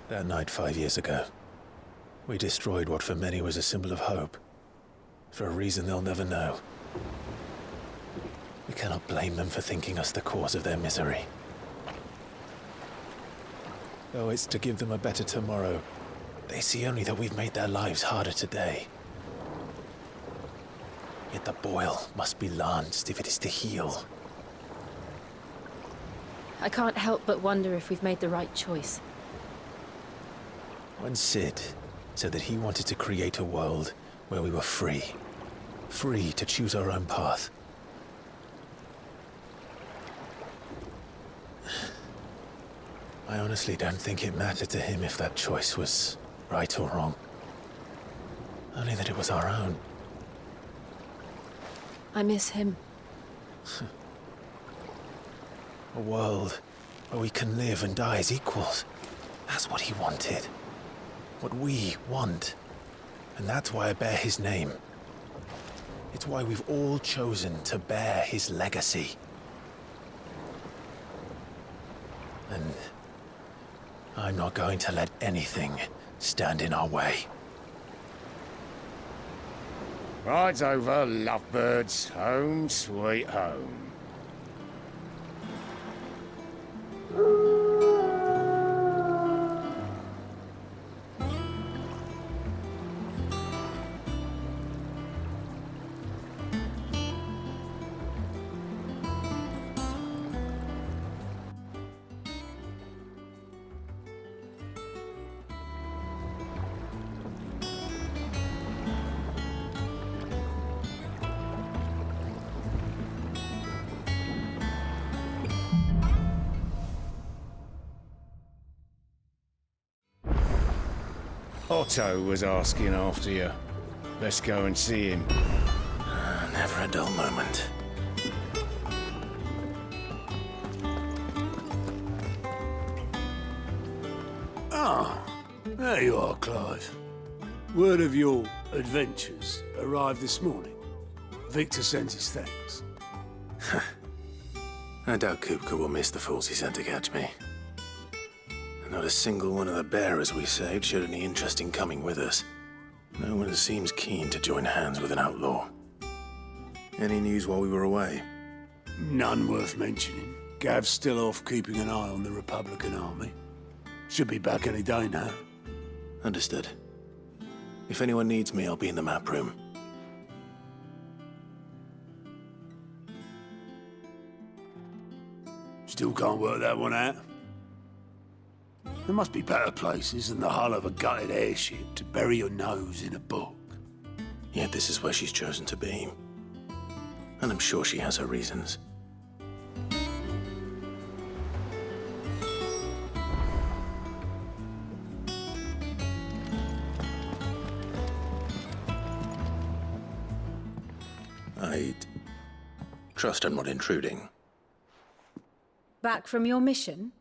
That night 5 years ago, we destroyed what for many was a symbol of hope. For a reason they'll never know. We cannot blame them for thinking us the cause of their misery. Though it's to give them a better tomorrow, they see only that we've made their lives harder today. Yet the boil must be lanced if it is to heal. I can't help but wonder if we've made the right choice. When Sid said that he wanted to create a world where we were free. Free to choose our own path. I honestly don't think it mattered to him if that choice was right or wrong. Only that it was our own. I miss him. A world where we can live and die as equals. That's what he wanted. What we want. And that's why I bear his name. It's why we've all chosen to bear his legacy. And I'm not going to let anything stand in our way. Rides over, lovebirds, home sweet home. Otto was asking after you. Let's go and see him. Never a dull moment. Ah, there you are, Clive. Word of your adventures arrived this morning. Victor sends his thanks. I doubt Kupka will miss the fools he sent to catch me. Not a single one of the bearers we saved showed any interest in coming with us. No one seems keen to join hands with an outlaw. Any news while we were away? None worth mentioning. Gav's still off keeping an eye on the Republican army. Should be back any day now. Understood. If anyone needs me, I'll be in the map room. Still can't work that one out. There must be better places than the hull of a gutted airship to bury your nose in a book. Yet this is where she's chosen to be. And I'm sure she has her reasons. I trust I'm not intruding. Back from your mission?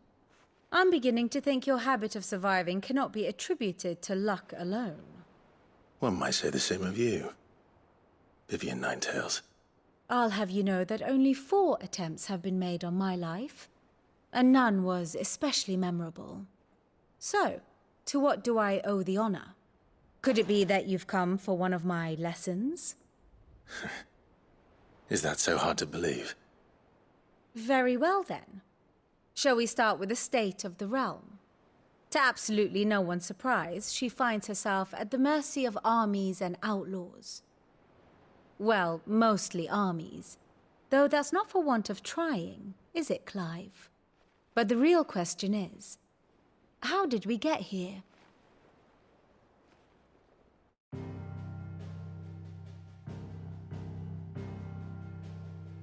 I'm beginning to think your habit of surviving cannot be attributed to luck alone. One might say the same of you, Vivian Ninetails. I'll have you know that only 4 attempts have been made on my life, and none was especially memorable. So, to what do I owe the honor? Could it be that you've come for one of my lessons? Is that so hard to believe? Very well then. Shall we start with the state of the realm? To absolutely no one's surprise, she finds herself at the mercy of armies and outlaws. Well, mostly armies. Though that's not for want of trying, is it, Clive? But the real question is, how did we get here?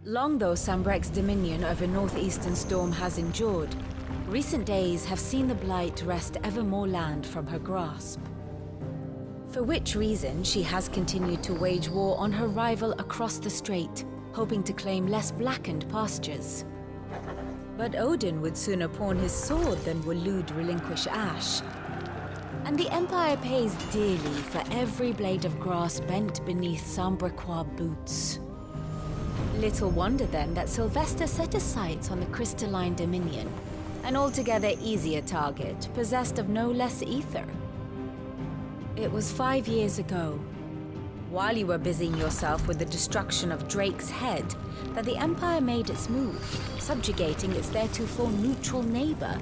Long though Sambrek's dominion over northeastern Storm has endured, recent days have seen the Blight wrest ever more land from her grasp. For which reason she has continued to wage war on her rival across the strait, hoping to claim less blackened pastures. But Odin would sooner pawn his sword than Waloed relinquish Ash. And the Empire pays dearly for every blade of grass bent beneath Sambrequois boots. Little wonder then that Sylvester set his sights on the crystalline dominion, an altogether easier target, possessed of no less ether. It was 5 years ago, while you were busying yourself with the destruction of Drake's head, that the Empire made its move, subjugating its theretofore neutral neighbor.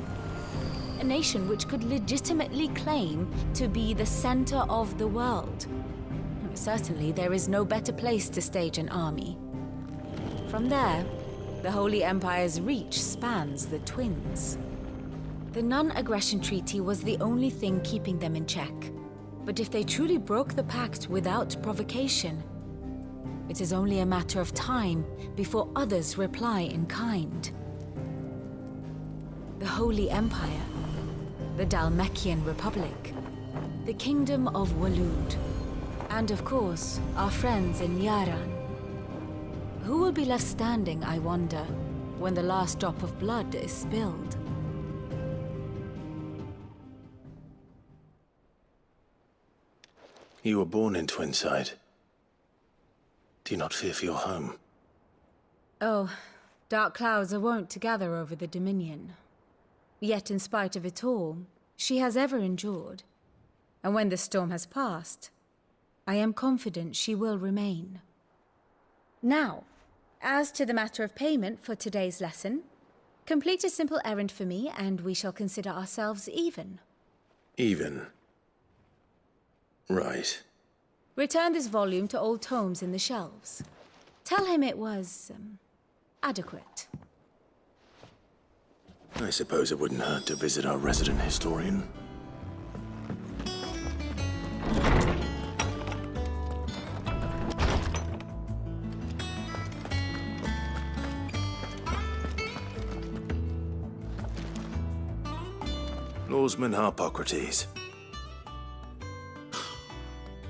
A nation which could legitimately claim to be the center of the world. Certainly, there is no better place to stage an army. From there, the Holy Empire's reach spans the Twins. The non-aggression treaty was the only thing keeping them in check. But if they truly broke the pact without provocation, it is only a matter of time before others reply in kind. The Holy Empire, the Dhalmekian Republic, the Kingdom of Waloed, and of course, our friends in Yaran. Who will be left standing, I wonder, when the last drop of blood is spilled? You were born in Twinside. Do you not fear for your home? Oh, dark clouds are wont to gather over the Dominion. Yet in spite of it all, she has ever endured. And when the storm has passed, I am confident she will remain. Now, as to the matter of payment for today's lesson, complete a simple errand for me and we shall consider ourselves even. Even? Right. Return this volume to old tomes in the shelves. Tell him it was, adequate. I suppose it wouldn't hurt to visit our resident historian. Lawsman Harpocrates.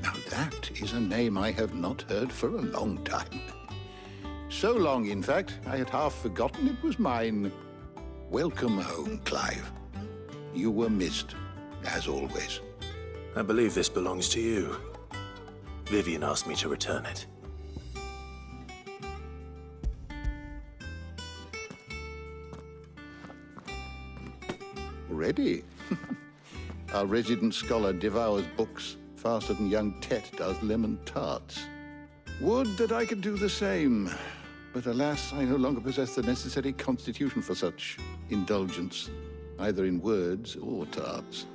Now that is a name I have not heard for a long time. So long, in fact, I had half forgotten it was mine. Welcome home, Clive. You were missed, as always. I believe this belongs to you. Vivian asked me to return it. Ready? Our resident scholar devours books faster than young Tet does lemon tarts. Would that I could do the same. But alas, I no longer possess the necessary constitution for such indulgence, either in words or tarts.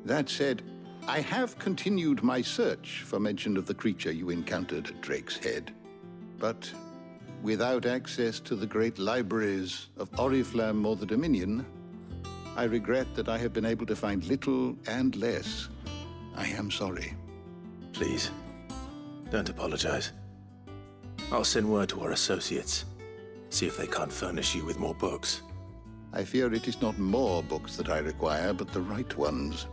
That said, I have continued my search for mention of the creature you encountered at Drake's Head. But without access to the great libraries of Oriflamme or the Dominion, I regret that I have been able to find little and less. I am sorry. Please, don't apologize. I'll send word to our associates. See if they can't furnish you with more books. I fear it is not more books that I require, but the right ones.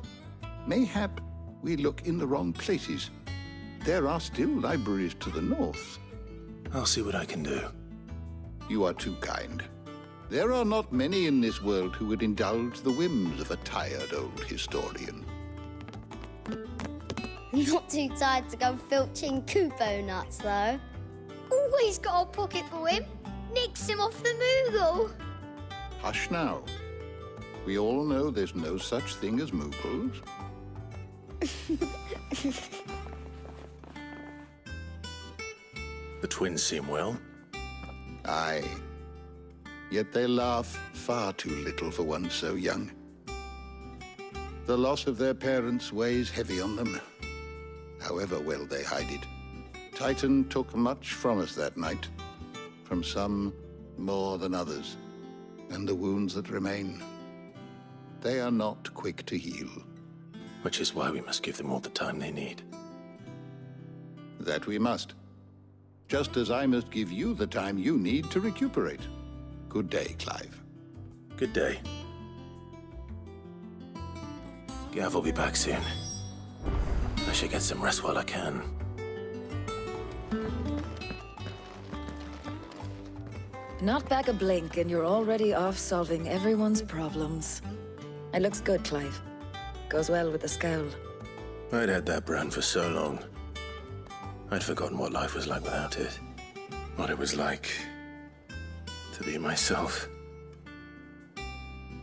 Mayhap we look in the wrong places. There are still libraries to the north. I'll see what I can do. You are too kind. There are not many in this world who would indulge the whims of a tired old historian. Not too tired to go filching Kupo nuts, though. Always got a pocket for him. Nicks him off the Moogle. Hush now. We all know there's no such thing as Moogles. The twins seem well. Aye. Yet they laugh far too little for one so young. The loss of their parents weighs heavy on them, however well they hide it. Titan took much from us that night, from some more than others, and the wounds that remain, they are not quick to heal. Which is why we must give them all the time they need. That we must. Just as I must give you the time you need to recuperate. Good day, Clive. Good day. Gav will be back soon. I should get some rest while I can. Not back a blink and you're already off solving everyone's problems. It looks good, Clive. Goes well with the scowl. I'd had that brand for so long. I'd forgotten what life was like without it. What it was like to be myself.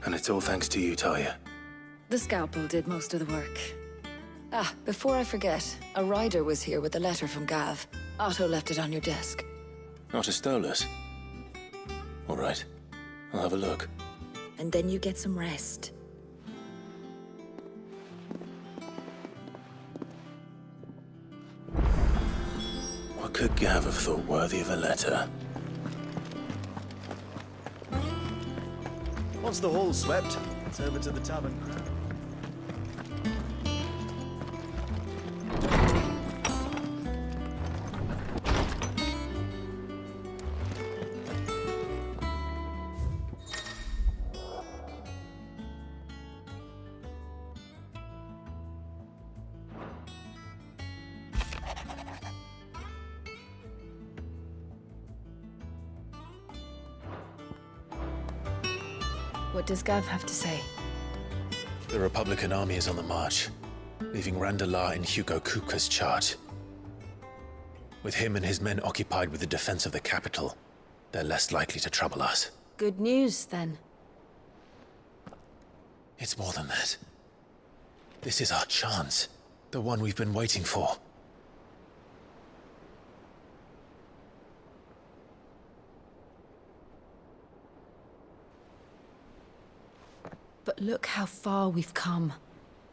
And it's all thanks to you, Talia. The scalpel did most of the work. Ah, before I forget, a rider was here with a letter from Gav. Otto left it on your desk. Otto stole us? All right. I'll have a look. And then you get some rest. What could Gav have thought worthy of a letter? Once the hall's swept, it's over to the tavern crowd. What does Gav have to say? The Republican army is on the march, leaving Randalar in Hugo Kuka's charge. With him and his men occupied with the defense of the capital, they're less likely to trouble us. Good news, then. It's more than that. This is our chance. The one we've been waiting for. But look how far we've come.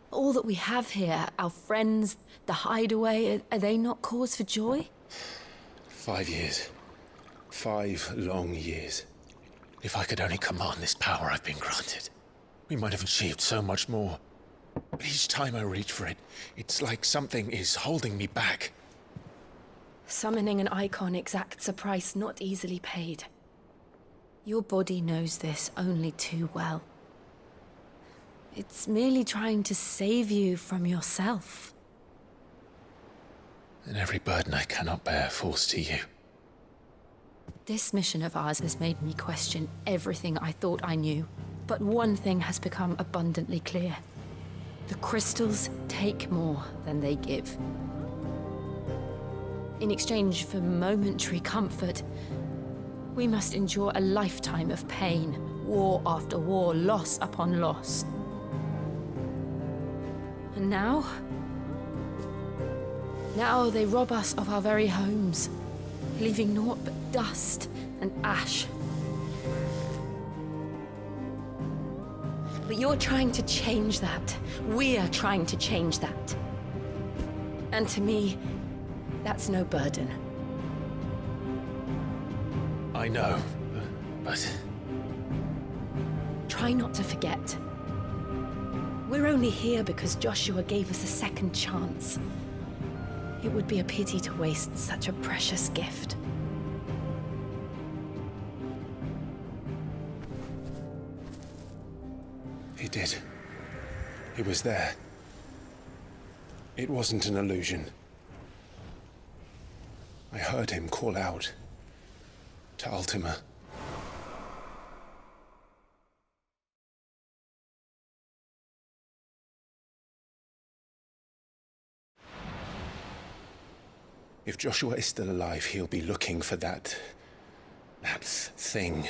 All that we have here, our friends, the hideaway, are they not cause for joy? 5 years. 5 long years. If I could only command this power I've been granted, we might have achieved so much more. But each time I reach for it, it's like something is holding me back. Summoning an icon exacts a price not easily paid. Your body knows this only too well. It's merely trying to save you from yourself. And every burden I cannot bear falls to you. This mission of ours has made me question everything I thought I knew. But one thing has become abundantly clear. The crystals take more than they give. In exchange for momentary comfort, we must endure a lifetime of pain, war after war, loss upon loss. And now they rob us of our very homes, leaving naught but dust and ash. But you're trying to change that. We are trying to change that. And to me, that's no burden. I know, but... Try not to forget. We're only here because Joshua gave us a second chance. It would be a pity to waste such a precious gift. He did. He was there. It wasn't an illusion. I heard him call out to Ultima. If Joshua is still alive, he'll be looking for that thing.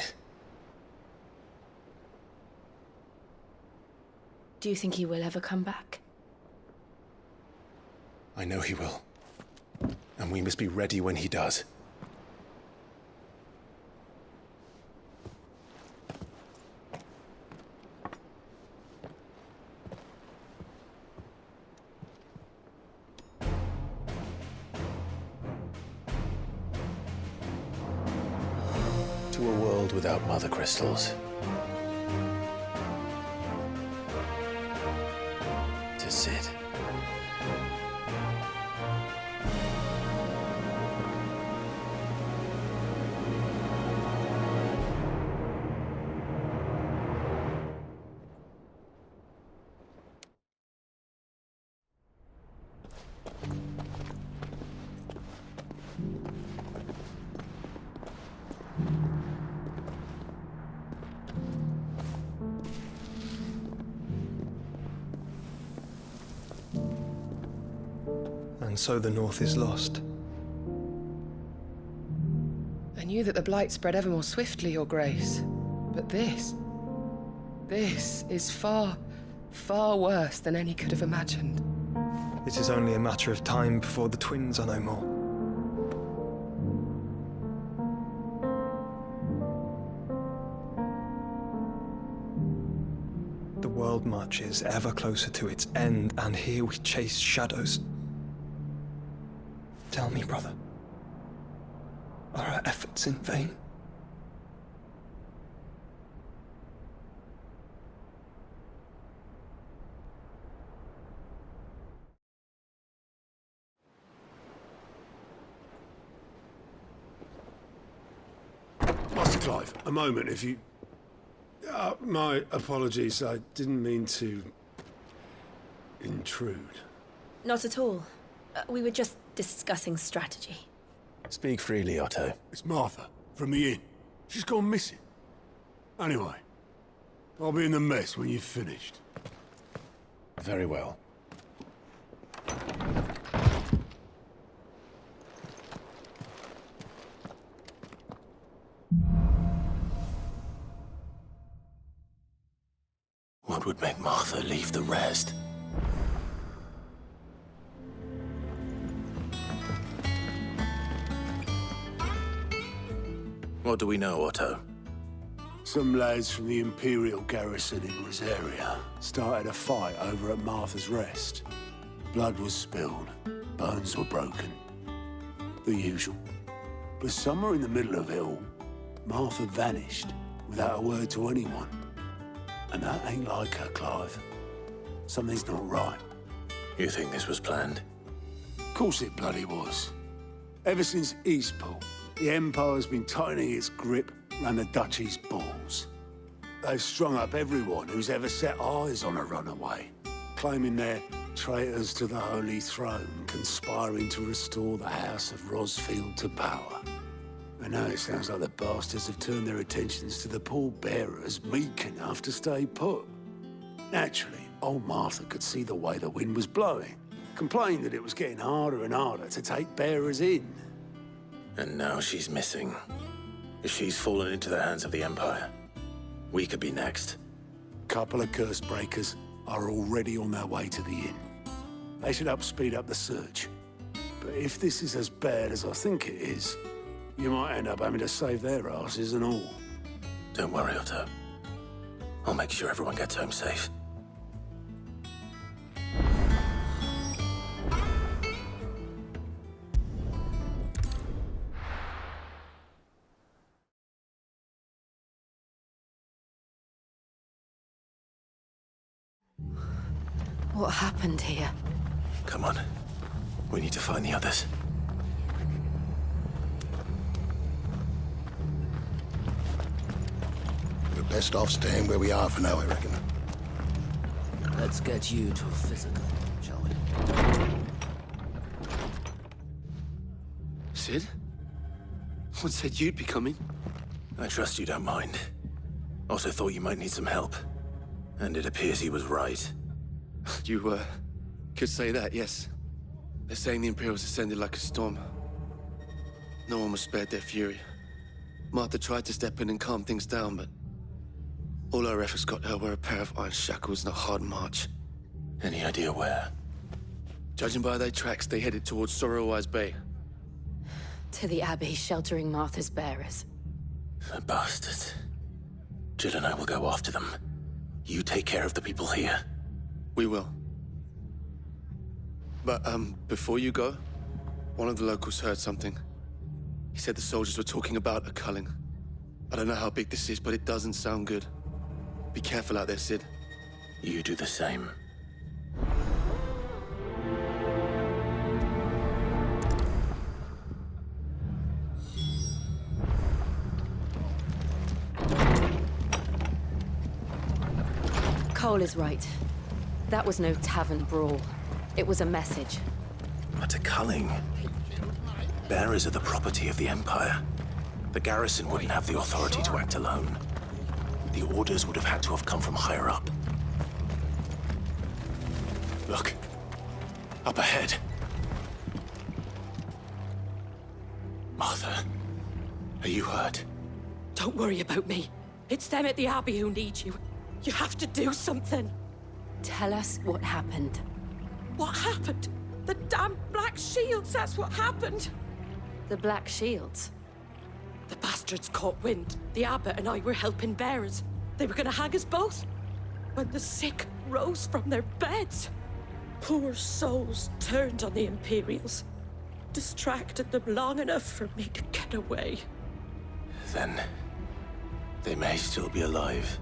Do you think he will ever come back? I know he will. And we must be ready when he does. To a world without mother crystals. To Sid. And so the North is lost. I knew that the Blight spread ever more swiftly, Your Grace. But this... This is far, far worse than any could have imagined. It is only a matter of time before the twins are no more. The world marches ever closer to its end, and here we chase shadows. Tell me, brother, are our efforts in vain? Master Clive, a moment, if you... my apologies, I didn't mean to... intrude. Not at all. We were just discussing strategy. Speak freely, Otto. It's Martha, from the inn. She's gone missing. Anyway, I'll be in the mess when you've finished. Very well. What would make Martha leave the rest? What do we know, Otto? Some lads from the Imperial garrison in Rosaria started a fight over at Martha's Rest. Blood was spilled, bones were broken. The usual. But somewhere in the middle of it all, Martha vanished without a word to anyone. And that ain't like her, Clive. Something's not right. You think this was planned? Of course it bloody was. Ever since Eastport, the Empire's been tightening its grip around the Duchy's balls. They've strung up everyone who's ever set eyes on a runaway, claiming they're traitors to the Holy Throne, conspiring to restore the House of Rosfield to power. And now it sounds like the bastards have turned their attentions to the pallbearers meek enough to stay put. Naturally, old Martha could see the way the wind was blowing, complained that it was getting harder and harder to take bearers in. And now she's missing. If she's fallen into the hands of the Empire, we could be next. Couple of curse breakers are already on their way to the inn. They should help speed up the search. But if this is as bad as I think it is, you might end up having to save their asses and all. Don't worry, Otto. I'll make sure everyone gets home safe. What happened here? Come on. We need to find the others. We're best off staying where we are for now, I reckon. Let's get you to physical, shall we? Sid? What said you'd be coming? I trust you don't mind. Also thought you might need some help. And it appears he was right. You, could say that, yes. They're saying the Imperials ascended like a storm. No one was spared their fury. Martha tried to step in and calm things down, but all our efforts got her were a pair of iron shackles and a hard march. Any idea where? Judging by their tracks, they headed towards Sorrowwise Bay. To the Abbey sheltering Martha's bearers. The bastards. Jill and I will go after them. You take care of the people here. We will. But, before you go, one of the locals heard something. He said the soldiers were talking about a culling. I don't know how big this is, but it doesn't sound good. Be careful out there, Sid. You do the same. Cole is right. That was no tavern brawl. It was a message. But a culling? Bearers are the property of the Empire. The garrison wouldn't have the authority to act alone. The orders would have had to have come from higher up. Look. Up ahead. Martha, are you hurt? Don't worry about me. It's them at the Abbey who need you. You have to do something. Tell us what happened. What happened? The damn Black Shields, that's what happened. The Black Shields? The bastards caught wind. The abbot and I were helping bearers. They were gonna hang us both. When the sick rose from their beds, poor souls turned on the Imperials. Distracted them long enough for me to get away. Then they may still be alive.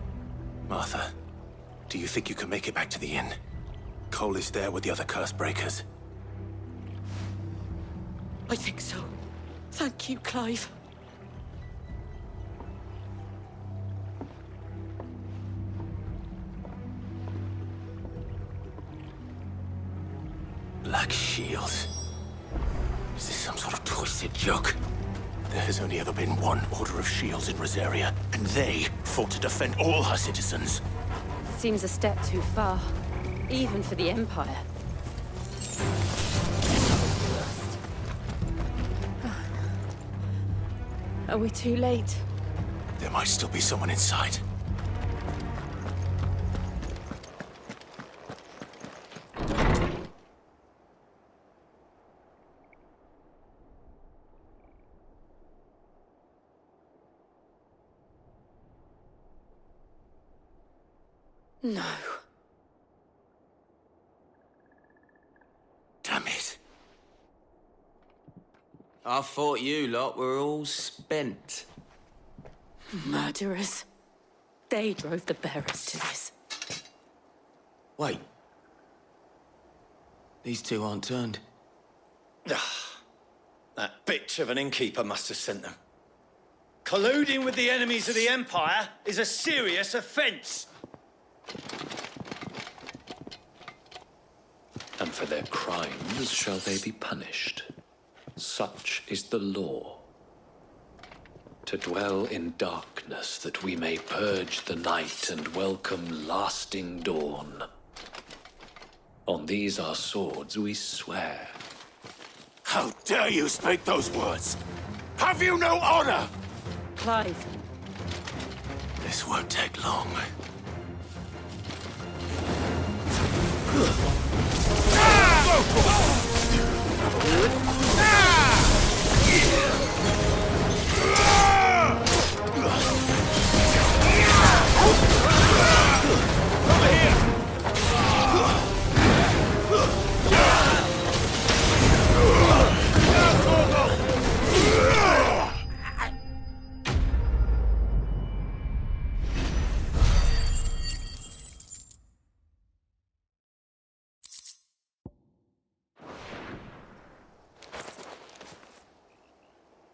Martha, do you think you can make it back to the inn? Cole is there with the other curse breakers. I think so. Thank you, Clive. Black Shields. Is this some sort of twisted joke? There has only ever been one Order of Shields in Rosaria, and they fought to defend all her citizens. Seems a step too far, even for the Empire. Are we too late? There might still be someone inside. No. Damn it. I thought you lot were all spent. Murderers. They drove the bearers to this. Wait. These two aren't turned. That bitch of an innkeeper must have sent them. Colluding with the enemies of the Empire is a serious offense. And for their crimes shall they be punished. Such is the law. To dwell in darkness that we may purge the night and welcome lasting dawn. On these our swords we swear. How dare you speak those words? Have you no honor? Clive. This won't take long.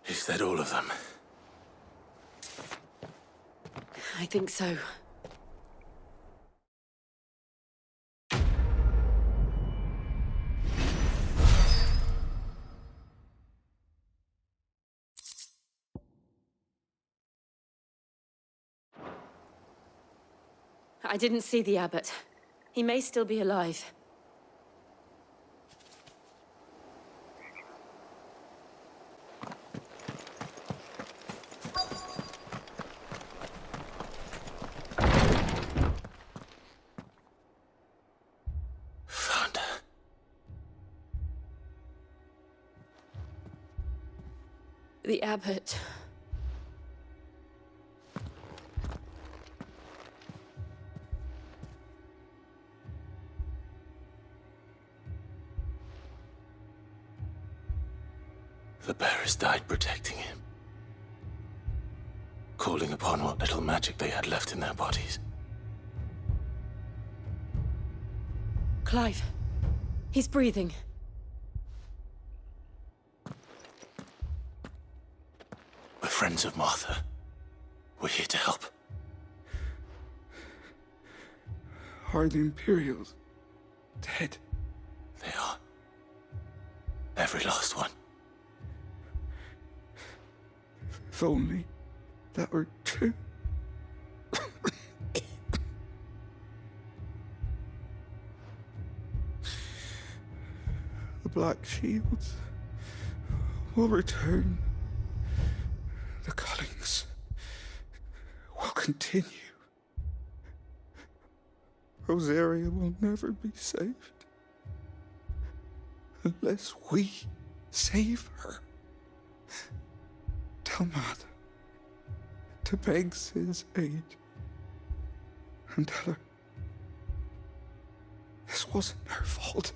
Is that all of them? I think so. I didn't see the abbot. He may still be alive. The abbot. The bearers died protecting him, calling upon what little magic they had left in their bodies. Clive. He's breathing. We're friends of Martha. We're here to help. Are the Imperials dead? They are. Every last one. If only that were true. The Black Shields will return. The cullings will continue. Rosaria will never be saved unless we save her. Tell Mother to beg Sid's aid and tell her this wasn't her fault.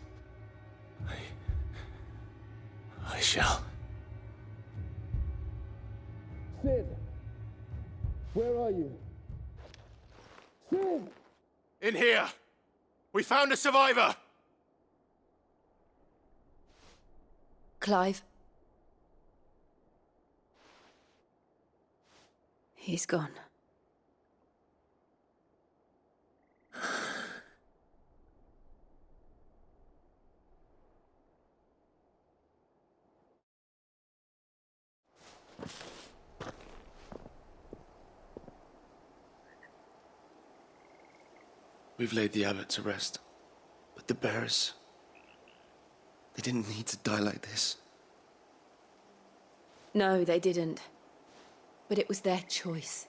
I shall. Sid! Where are you? Sid! In here! We found a survivor! Clive. He's gone. We've laid the abbot to rest. But the bearers... they didn't need to die like this. No, they didn't. But it was their choice.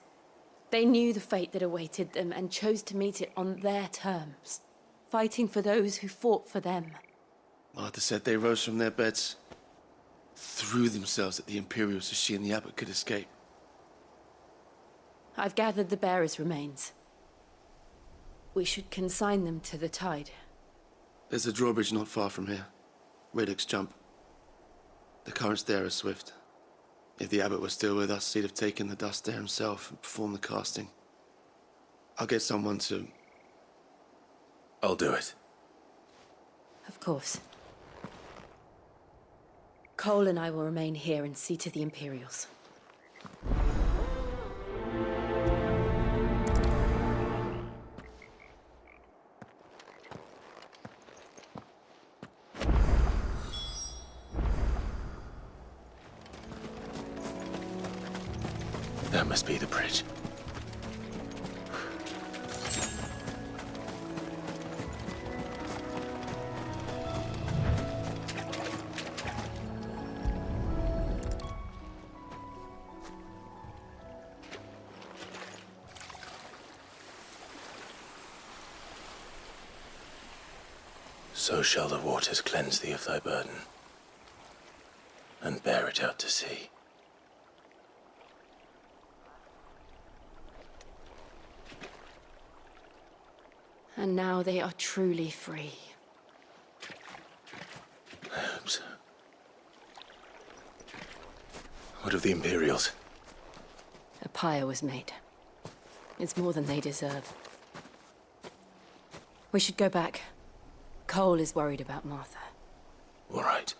They knew the fate that awaited them and chose to meet it on their terms, fighting for those who fought for them. Martha said they rose from their beds, threw themselves at the Imperials so she and the abbot could escape. I've gathered the bearers' remains. We should consign them to the tide. There's a drawbridge not far from here. Radix Jump. The currents there are swift. If the abbot was still with us, he'd have taken the dust there himself and performed the casting. I'll get someone to... I'll do it. Of course. Cole and I will remain here and see to the Imperials. That must be the bridge. So shall the waters cleanse thee of thy burden, and bear it out to sea. And now they are truly free. I hope so. What of the Imperials? A pyre was made. It's more than they deserve. We should go back. Cole is worried about Martha. All right.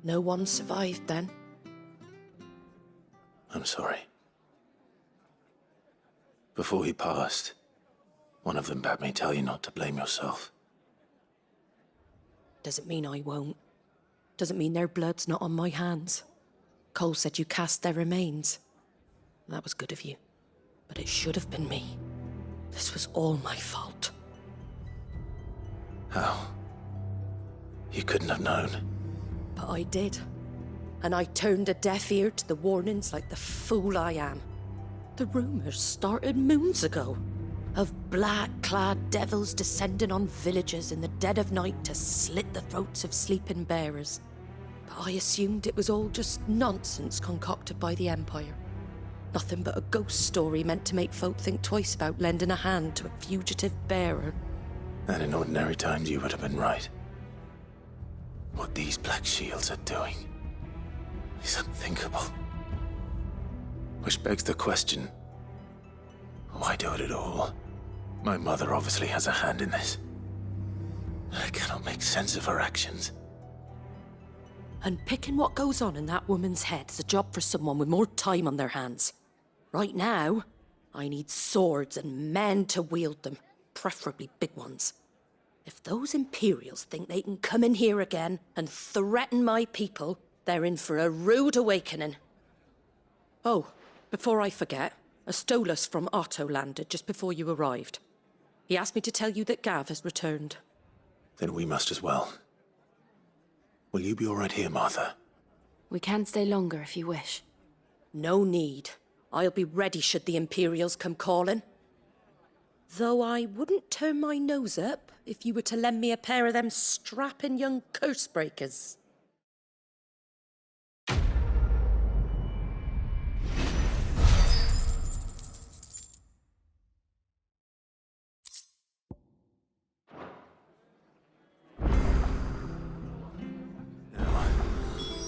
No one survived then? I'm sorry. Before he passed, one of them bade me tell you not to blame yourself. Doesn't mean I won't. Doesn't mean their blood's not on my hands. Cole said you cast their remains. That was good of you. But it should have been me. This was all my fault. How? You couldn't have known. But I did. And I turned a deaf ear to the warnings like the fool I am. The rumors started moons ago. Of black-clad devils descending on villages in the dead of night to slit the throats of sleeping bearers. But I assumed it was all just nonsense concocted by the Empire. Nothing but a ghost story meant to make folk think twice about lending a hand to a fugitive bearer. And in ordinary times you would have been right. What these Black Shields are doing is unthinkable. Which begs the question, why do it at all? My mother obviously has a hand in this. I cannot make sense of her actions. And picking what goes on in that woman's head is a job for someone with more time on their hands. Right now, I need swords and men to wield them, preferably big ones. If those Imperials think they can come in here again and threaten my people, they're in for a rude awakening. Oh, before I forget, a Stolas from Otto landed just before you arrived. He asked me to tell you that Gav has returned. Then we must as well. Will you be all right here, Martha? We can stay longer if you wish. No need. I'll be ready should the Imperials come calling. Though I wouldn't turn my nose up if you were to lend me a pair of them strapping young curse breakers.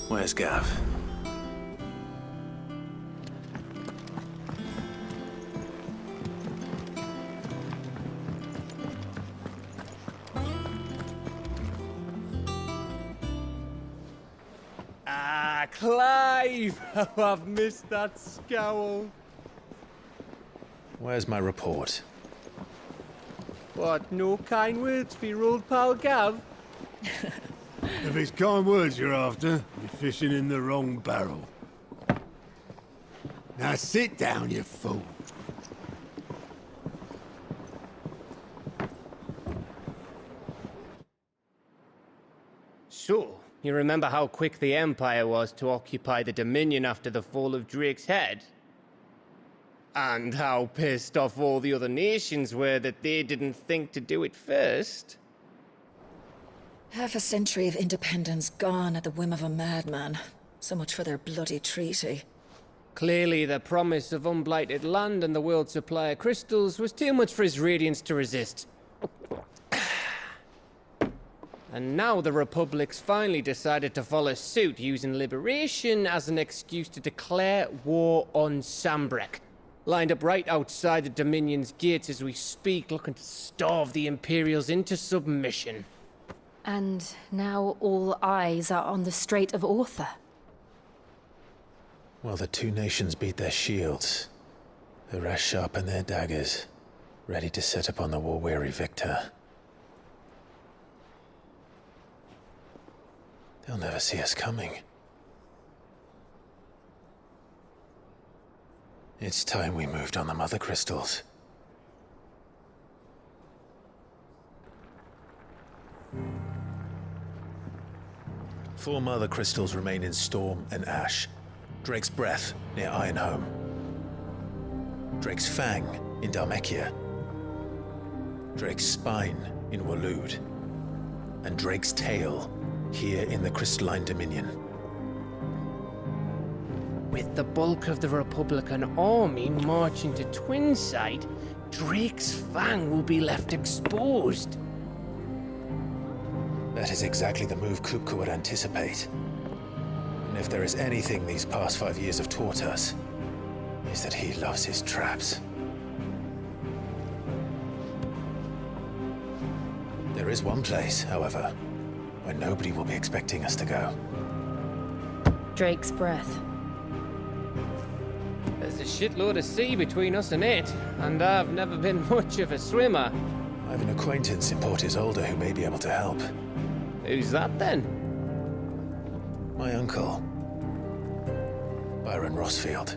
Where's Gav? Ah, Clive! Oh, I've missed that scowl. Where's my report? What, no kind words for your old pal Gav? If it's kind words you're after, you're fishing in the wrong barrel. Now sit down, you fool. So, you remember how quick the Empire was to occupy the Dominion after the fall of Drake's head? And how pissed off all the other nations were that they didn't think to do it first? Half a century of independence gone at the whim of a madman. So much for their bloody treaty. Clearly, the promise of unblighted land and the world's supply of crystals was too much for his radiance to resist. And now the Republic's finally decided to follow suit, using liberation as an excuse to declare war on Sambrek. Lined up right outside the Dominion's gates as we speak, looking to starve the Imperials into submission. And now all eyes are on the Strait of Author. Well, the two nations beat their shields. The rest sharpen their daggers, ready to set upon the war-weary victor. They'll never see us coming. It's time we moved on the Mother Crystals. Four Mother Crystals remain in Storm and Ash. Drake's Breath near Ironhome. Drake's Fang in Dhalmekia. Drake's Spine in Waloed. And Drake's Tail here in the Crystalline Dominion. With the bulk of the Republican army marching to Twinside, Drake's Fang will be left exposed. That is exactly the move Kupka would anticipate. And if there is anything these past 5 years have taught us, is that he loves his traps. There is one place, however, where nobody will be expecting us to go. Drake's Breath. There's a shitload of sea between us and it, and I've never been much of a swimmer. I have an acquaintance in Port Isolde who may be able to help. Who's that then? My uncle, Byron Rossfield.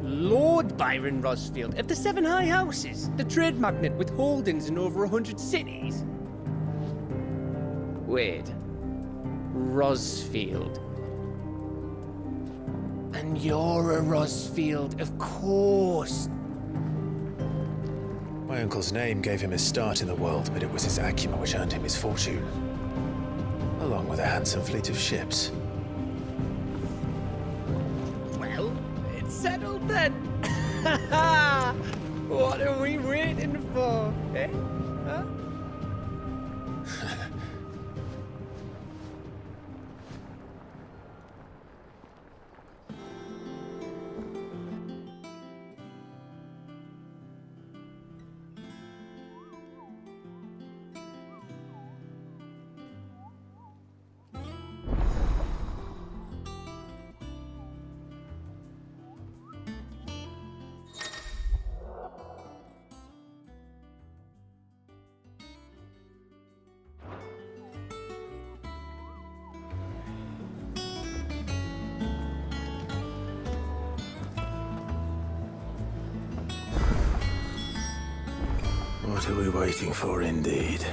Lord Byron Rossfield of the Seven High Houses, the trade magnate with holdings in over 100 cities. Wait, Rossfield. And you're a Rossfield, of course. My uncle's name gave him his start in the world, but it was his acumen which earned him his fortune. Along with a handsome fleet of ships. Well, it's settled then. What are we waiting for, eh? Huh? What are we waiting for, indeed?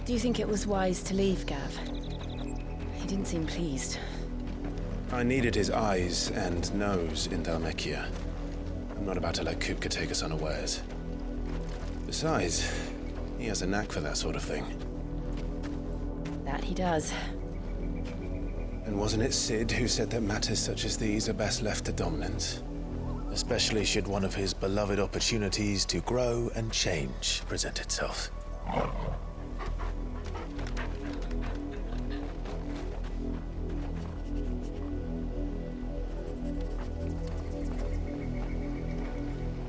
Do you think it was wise to leave, Gav? He didn't seem pleased. I needed his eyes and nose in Dhalmekia. I'm not about to let Kupka take us unawares. Besides, he has a knack for that sort of thing. That he does. And wasn't it Sid who said that matters such as these are best left to dominance? Especially should one of his beloved opportunities to grow and change present itself.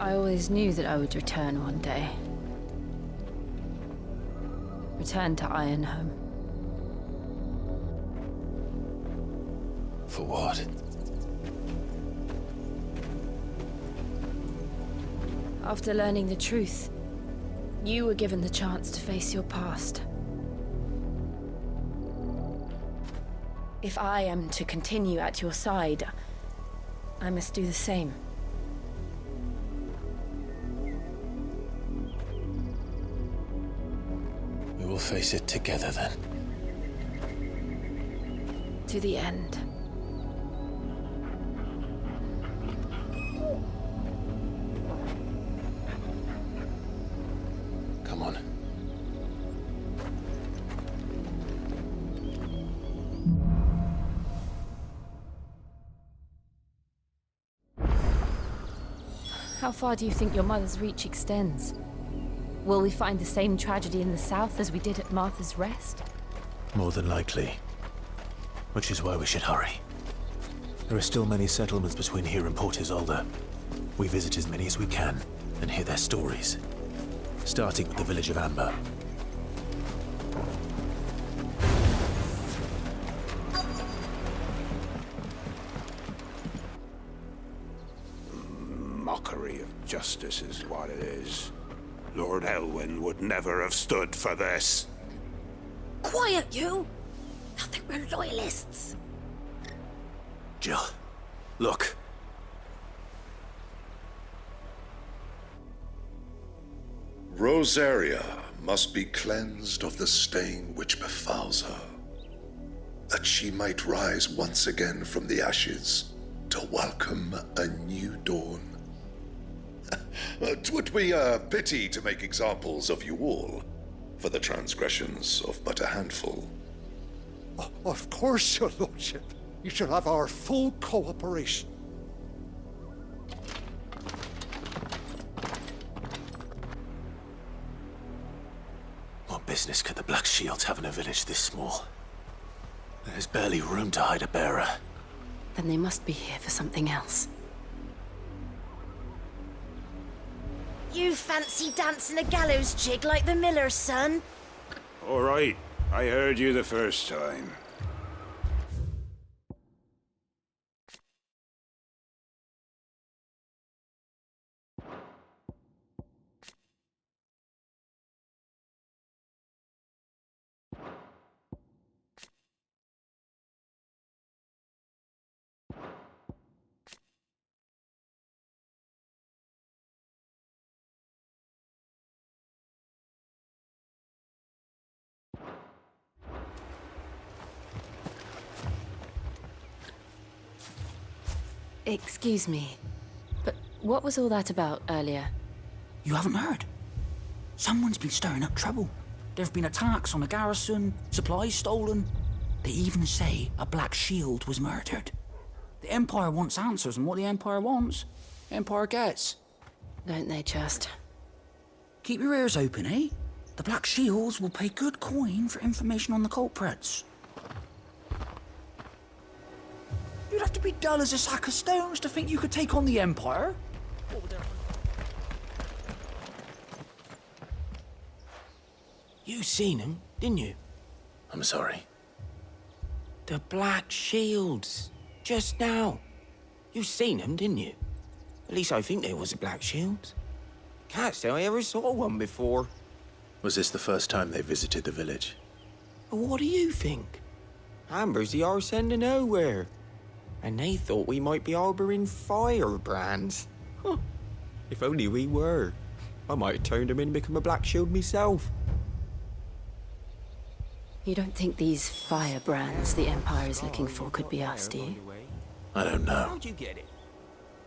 I always knew that I would return one day. Return to Ironhome. For what? After learning the truth, you were given the chance to face your past. If I am to continue at your side, I must do the same. We will face it together then. To the end. Come on. How far do you think your mother's reach extends? Will we find the same tragedy in the south as we did at Martha's Rest? More than likely. Which is why we should hurry. There are still many settlements between here and Port Isolde. We visit as many as we can and hear their stories. Starting with the village of Amber. Mockery of justice is what it is. Lord Elwyn would never have stood for this. Quiet, you! I think we're loyalists. Jill, look. Rosaria must be cleansed of the stain which befouls her, that she might rise once again from the ashes to welcome a new dawn. 'Twould be a pity to make examples of you all, for the transgressions of but a handful. Of course, your lordship. You shall have our full cooperation. What business could the Black Shields have in a village this small? There's barely room to hide a bearer. Then they must be here for something else. You fancy dancing a gallows jig like the miller's son? All right, I heard you the first time. Excuse me, but what was all that about earlier? You haven't heard? Someone's been stirring up trouble. There have been attacks on the garrison, supplies stolen. They even say a Black Shield was murdered. The Empire wants answers, and what the Empire wants, the Empire gets. Don't they just? Keep your ears open, eh? The Black Shields will pay good coin for information on the culprits. You'd have to be dull as a sack of stones to think you could take on the Empire. You seen him, didn't you? I'm sorry. The Black Shields. Just now. You seen them, didn't you? At least I think there was a Black Shield. Can't say I ever saw one before. Was this the first time they visited the village? What do you think? Amber's the arse end of nowhere. And they thought we might be harboring firebrands. Huh. If only we were. I might have turned them in and become a Black Shield myself. You don't think these firebrands the Empire is looking for could be us, do you? I don't know. How'd you get it?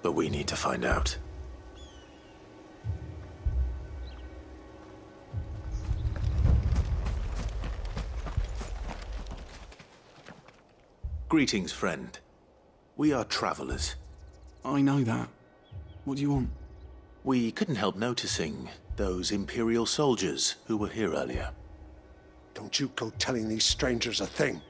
But we need to find out. Greetings, friend. We are travelers. I know that. What do you want? We couldn't help noticing those Imperial soldiers who were here earlier. Don't you go telling these strangers a thing.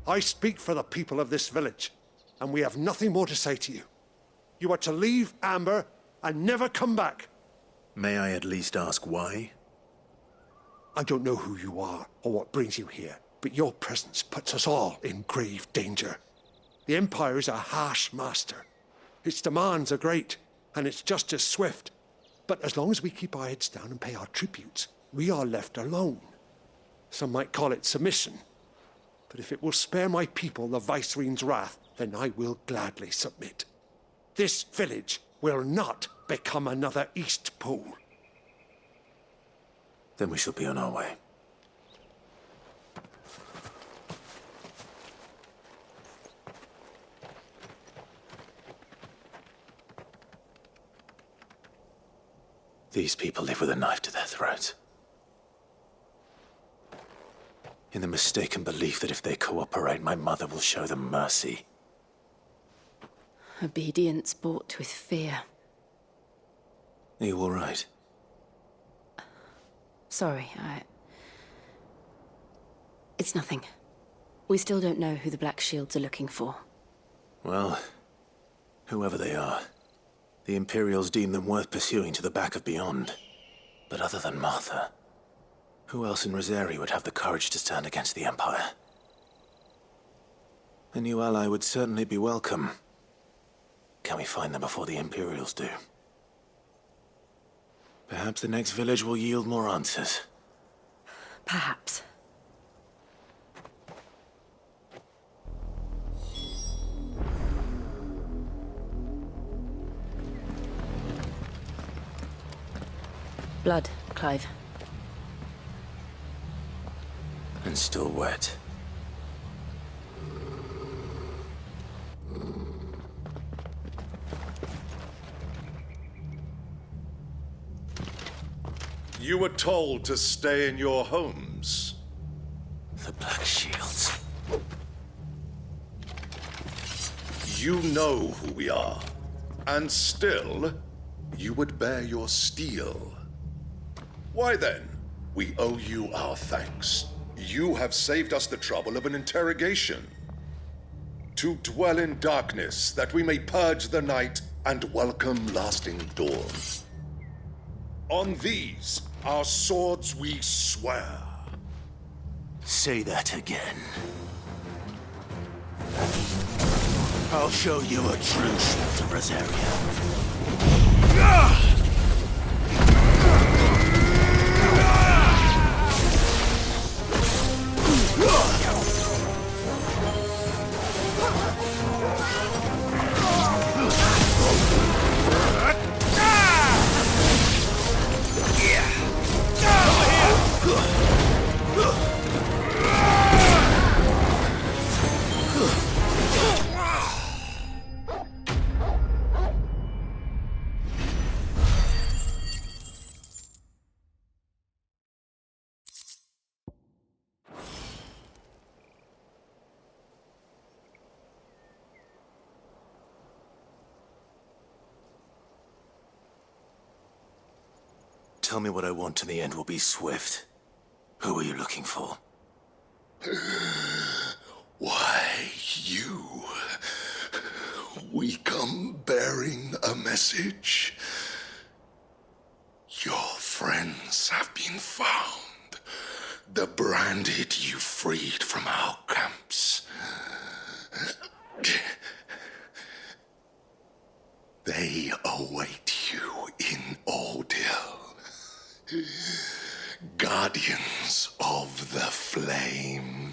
I speak for the people of this village, and we have nothing more to say to you. You are to leave Amber and never come back. May I at least ask why? I don't know who you are or what brings you here, but your presence puts us all in grave danger. The Empire is a harsh master. Its demands are great, and its justice swift. But as long as we keep our heads down and pay our tributes, we are left alone. Some might call it submission. But if it will spare my people the Viceroy's wrath, then I will gladly submit. This village will not become another East Pole. Then we shall be on our way. These people live with a knife to their throats. In the mistaken belief that if they cooperate, my mother will show them mercy. Obedience bought with fear. Are you all right? Sorry, It's nothing. We still don't know who the Black Shields are looking for. Well, whoever they are, the Imperials deem them worth pursuing to the back of beyond. But other than Martha, who else in Rosari would have the courage to stand against the Empire? A new ally would certainly be welcome. Can we find them before the Imperials do? Perhaps the next village will yield more answers. Perhaps. Blood, Clive. And still wet. You were told to stay in your homes. The Black Shields. You know who we are. And still, you would bear your steel. Why then, we owe you our thanks. You have saved us the trouble of an interrogation. To dwell in darkness, that we may purge the night and welcome lasting dawn. On these, our swords we swear. Say that again. I'll show you a true shield of Rosaria. Tell me what I want and the end will be swift. Who are you looking for? Why, you. We come bearing a message. Your friends have been found. the branded you freed from our camps. They await you in Ordeal. Guardians of the Flame.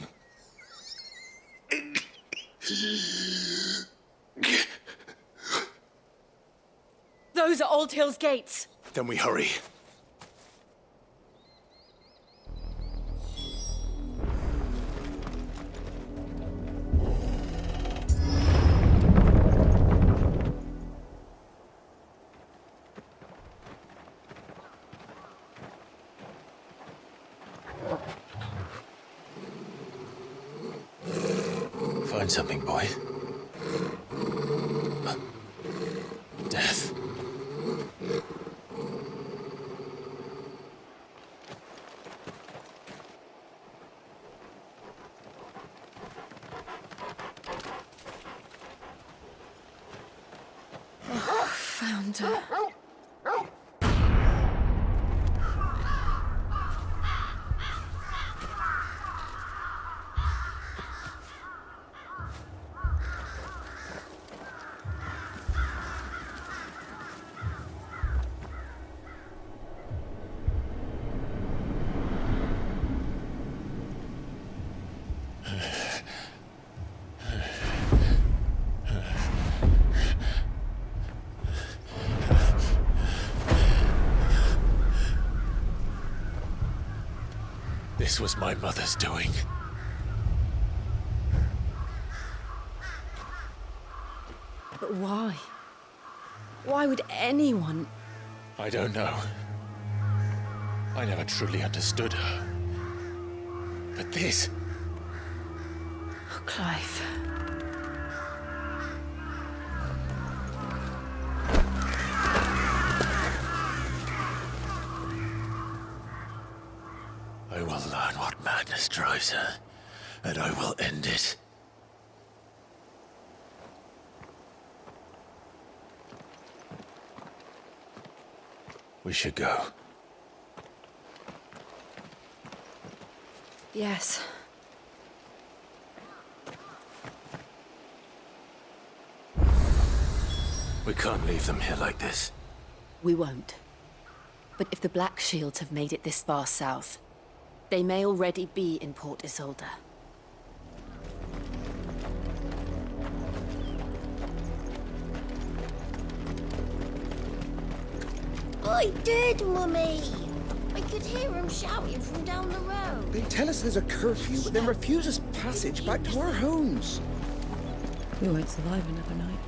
Those are Old Hill's gates. Then we hurry. Find something, boy. Death. Found her. This was my mother's doing. But why? Why would anyone... I don't know. I never truly understood her. But this... Oh, Clive. I will learn what madness drives her, and I will end it. We should go. Yes. We can't leave them here like this. We won't. But if the Black Shields have made it this far south, they may already be in Port Isolde. I did, Mummy! I could hear him shouting from down the road. They tell us there's a curfew, but then refuse us passage back to our homes. We won't survive another night.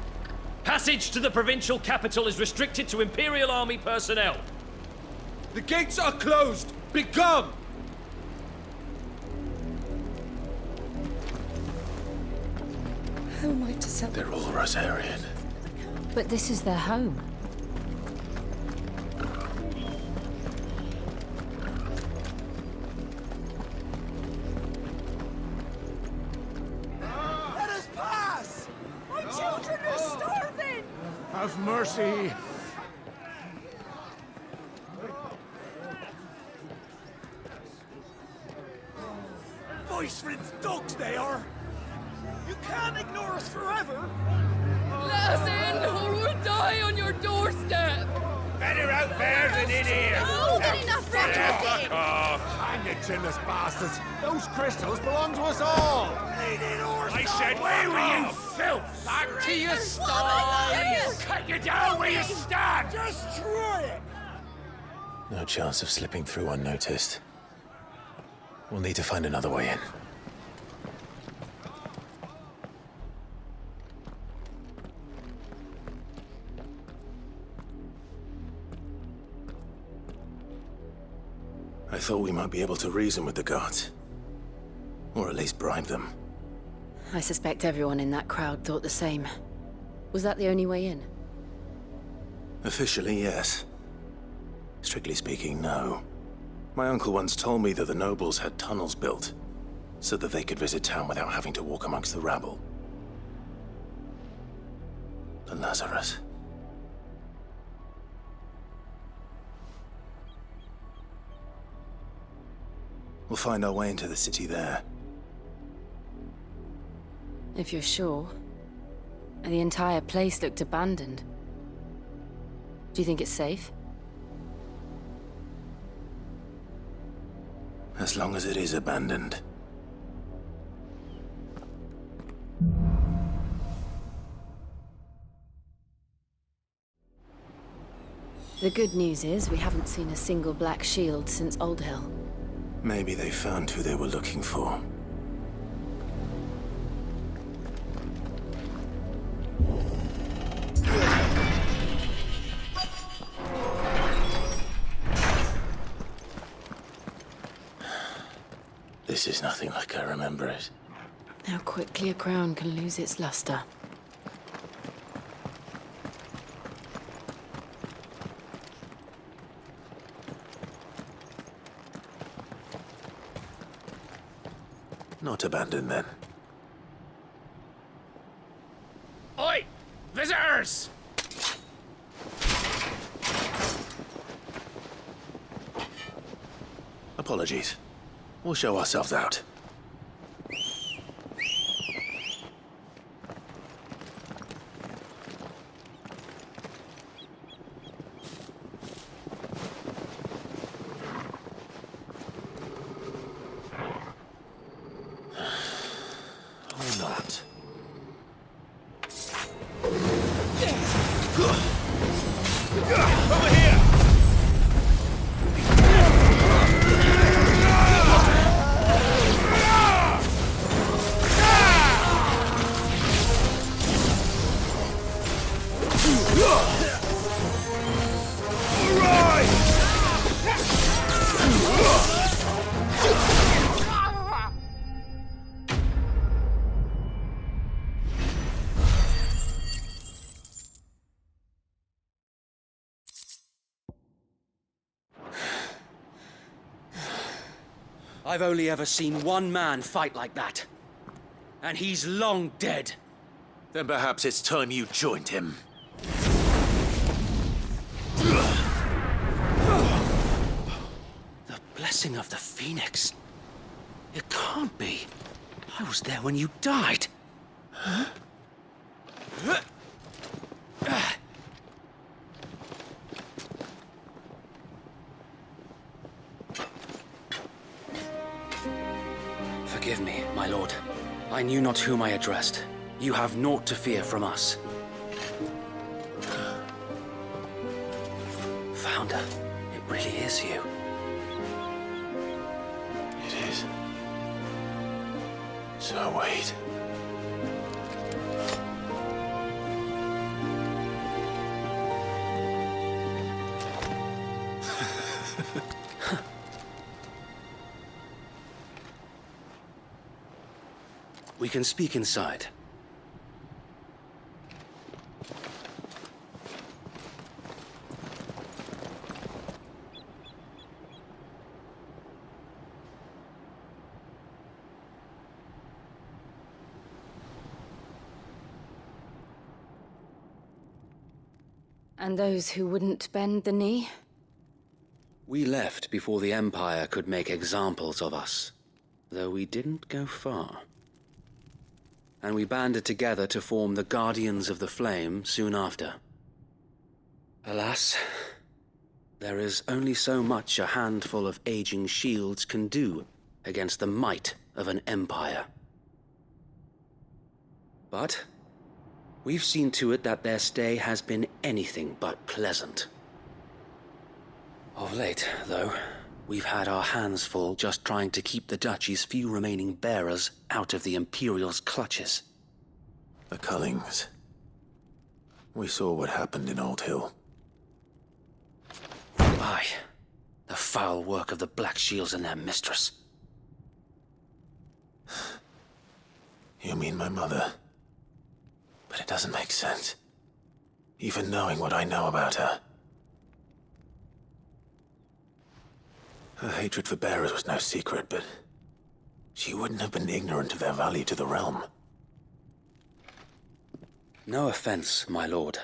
Passage to the provincial capital is restricted to Imperial Army personnel. The gates are closed! Begone! How am I to sell? They're all Rosarian. But this is their home. Let us pass! My children are starving! Have mercy. Voice-riddled dogs they are! You can't ignore us forever! Let us in, or we'll die on your doorstep! Better out there than in here! Oh, get enough Fuck off! Hang you chinless bastards! Those crystals belong to us all! I said, where were you, filth? Back to your stall! Cut you down where you stand! Destroy it! No chance of slipping through unnoticed. We'll need to find another way in. I thought we might be able to reason with the guards. Or at least bribe them. I suspect everyone in that crowd thought the same. Was that the only way in? Officially, yes. Strictly speaking, no. My uncle once told me that the nobles had tunnels built, so that they could visit town without having to walk amongst the rabble. The Lazarus. We'll find our way into the city there. If you're sure. The entire place looked abandoned. Do you think it's safe? As long as it is abandoned. The good news is we haven't seen a single black shield since Old Hill. Maybe they found who they were looking for. This is nothing like I remember it. How quickly a crown can lose its luster. Not abandoned, then. Oi! Visitors! Apologies. We'll show ourselves out. Or not. Over here! I've only ever seen one man fight like that. And he's long dead. Then perhaps it's time you joined him. The blessing of the Phoenix. It can't be. I was there when you died. Huh? Forgive me, my lord. I knew not whom I addressed. You have naught to fear from us. Founder, it really is you. It is. So wait. We can speak inside. And those who wouldn't bend the knee? We left before the Empire could make examples of us, though we didn't go far. And we banded together to form the Guardians of the Flame soon after. Alas, there is only so much a handful of aging shields can do against the might of an empire. But we've seen to it that their stay has been anything but pleasant. Of late, though, we've had our hands full just trying to keep the Duchy's few remaining bearers out of the Imperial's clutches. The Cullings. We saw what happened in Old Hill. Aye. The foul work of the Black Shields and their mistress. You mean my mother? But it doesn't make sense. Even knowing what I know about her. Her hatred for bearers was no secret, but she wouldn't have been ignorant of their value to the realm. No offense, my lord,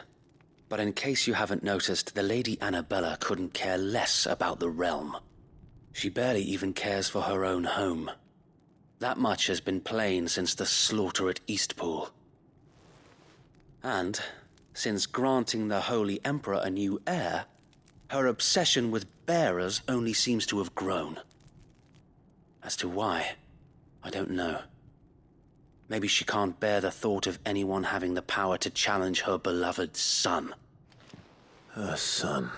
but in case you haven't noticed, the Lady Annabella couldn't care less about the realm. She barely even cares for her own home. That much has been plain since the slaughter at Eastpool. And, since granting the Holy Emperor a new heir, her obsession with bearers only seems to have grown. As to why, I don't know. Maybe she can't bear the thought of anyone having the power to challenge her beloved son. Her son.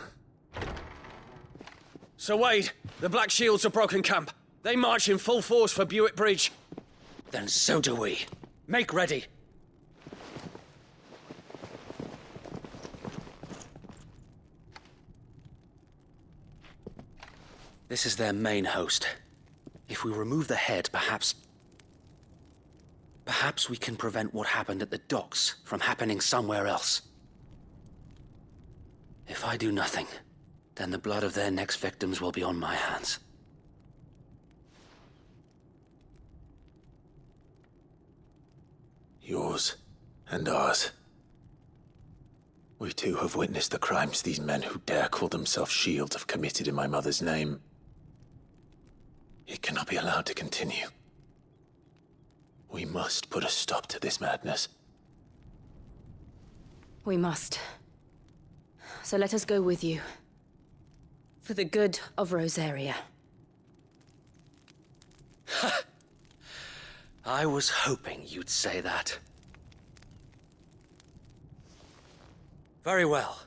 Sir Wade, the Black Shields have broken camp. They march in full force for Buick Bridge. Then so do we. Make ready. This is their main host. If we remove the head, perhaps we can prevent what happened at the docks from happening somewhere else. If I do nothing, then the blood of their next victims will be on my hands. Yours and ours. We too have witnessed the crimes these men who dare call themselves Shields have committed in my mother's name. It cannot be allowed to continue. We must put a stop to this madness. We must. So let us go with you. For the good of Rosaria. I was hoping you'd say that. Very well.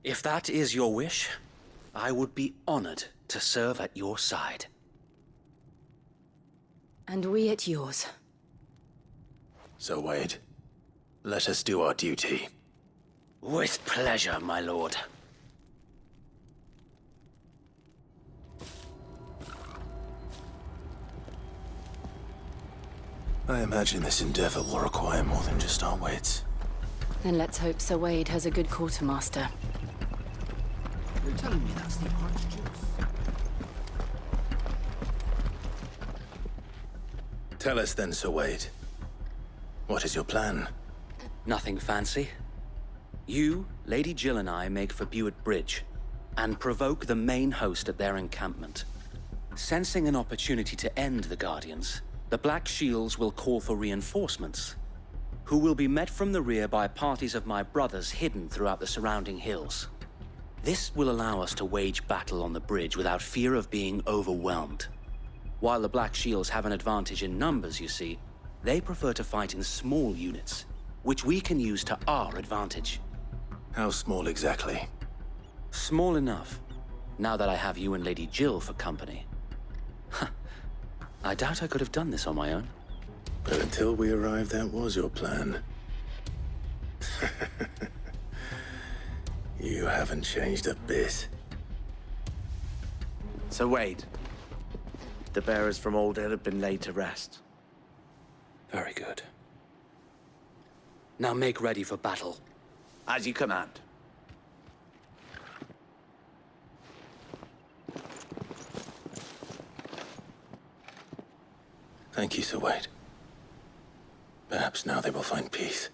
If that is your wish, I would be honored to serve at your side. And we at yours. So, Wade, let us do our duty. With pleasure, my lord. I imagine this endeavor will require more than just our wits. Then let's hope Sir Wade has a good quartermaster. You're telling me that's the Archduke's? Tell us then, Sir Wade. What is your plan? Nothing fancy. You, Lady Jill and I make for Buick Bridge, and provoke the main host at their encampment. Sensing an opportunity to end the Guardians, the Black Shields will call for reinforcements, who will be met from the rear by parties of my brothers hidden throughout the surrounding hills. This will allow us to wage battle on the bridge without fear of being overwhelmed. While the Black Shields have an advantage in numbers, you see, they prefer to fight in small units, which we can use to our advantage. How small exactly? Small enough, now that I have you and Lady Jill for company. I doubt I could have done this on my own. But until we arrived, that was your plan. You haven't changed a bit. So Wade, the bearers from Old Hill have been laid to rest. Very good. Now make ready for battle. As you command. Thank you, Sir Wade. Perhaps now they will find peace.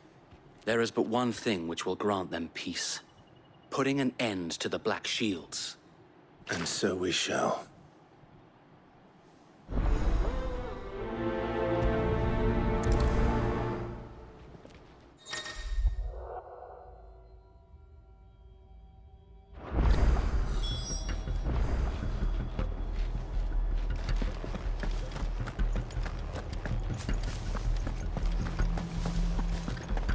There is but one thing which will grant them peace. Putting an end to the Black Shields. And so we shall.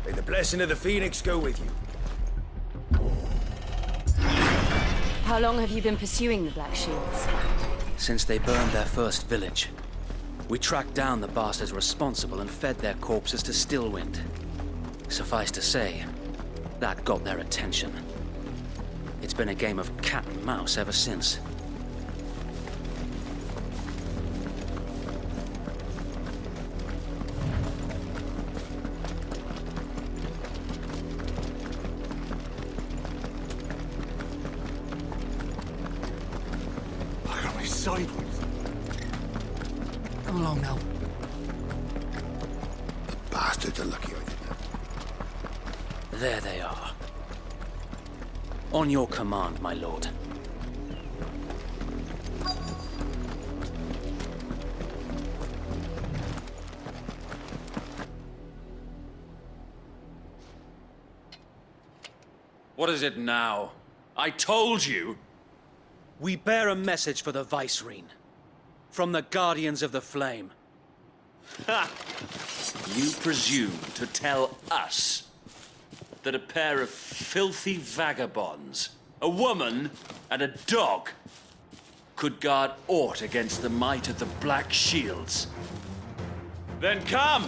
May the blessing of the Phoenix go with you. How long have you been pursuing the Black Shields? Since they burned their first village. We tracked down the bastards responsible and fed their corpses to Stillwind. Suffice to say, that got their attention. It's been a game of cat and mouse ever since. Sideways. Come along now. The bastards are lucky I did that. There they are. On your command, my lord. What is it now? I told you! We bear a message for the Vicereine. From the Guardians of the Flame. Ha! You presume to tell us that a pair of filthy vagabonds, a woman and a dog, could guard aught against the might of the Black Shields? Then come!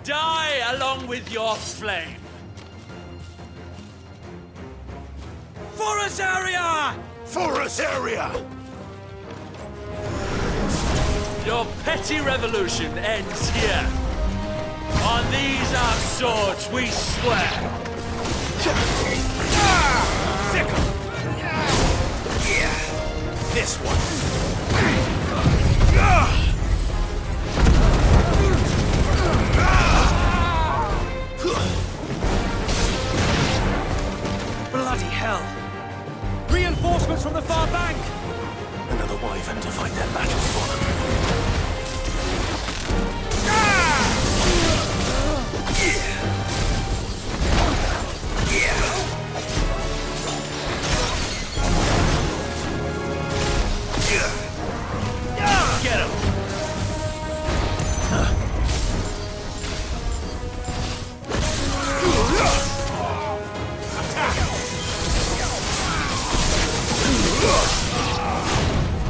Die along with your flame! For us area! For us area! Your petty revolution ends here. On these our swords we swear. Sickle! This one. Bloody hell! Reinforcements from the far bank! Another wyvern to fight their battle for them. Get him!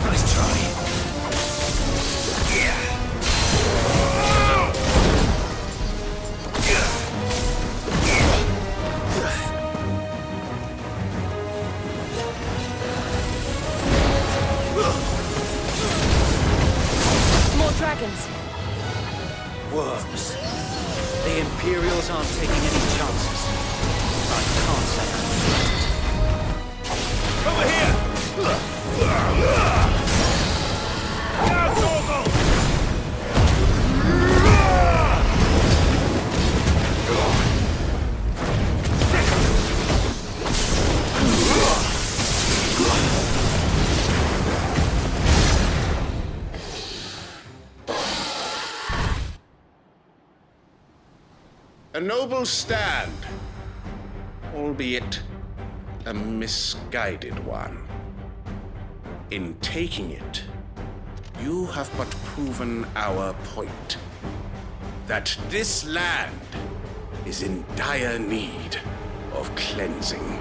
Nice try. More dragons. Worms. The Imperials aren't taking any chances. I can't say I'm Over here! Now, Torgal! A noble stand, albeit a misguided one. In taking it, you have but proven our point. That this land is in dire need of cleansing.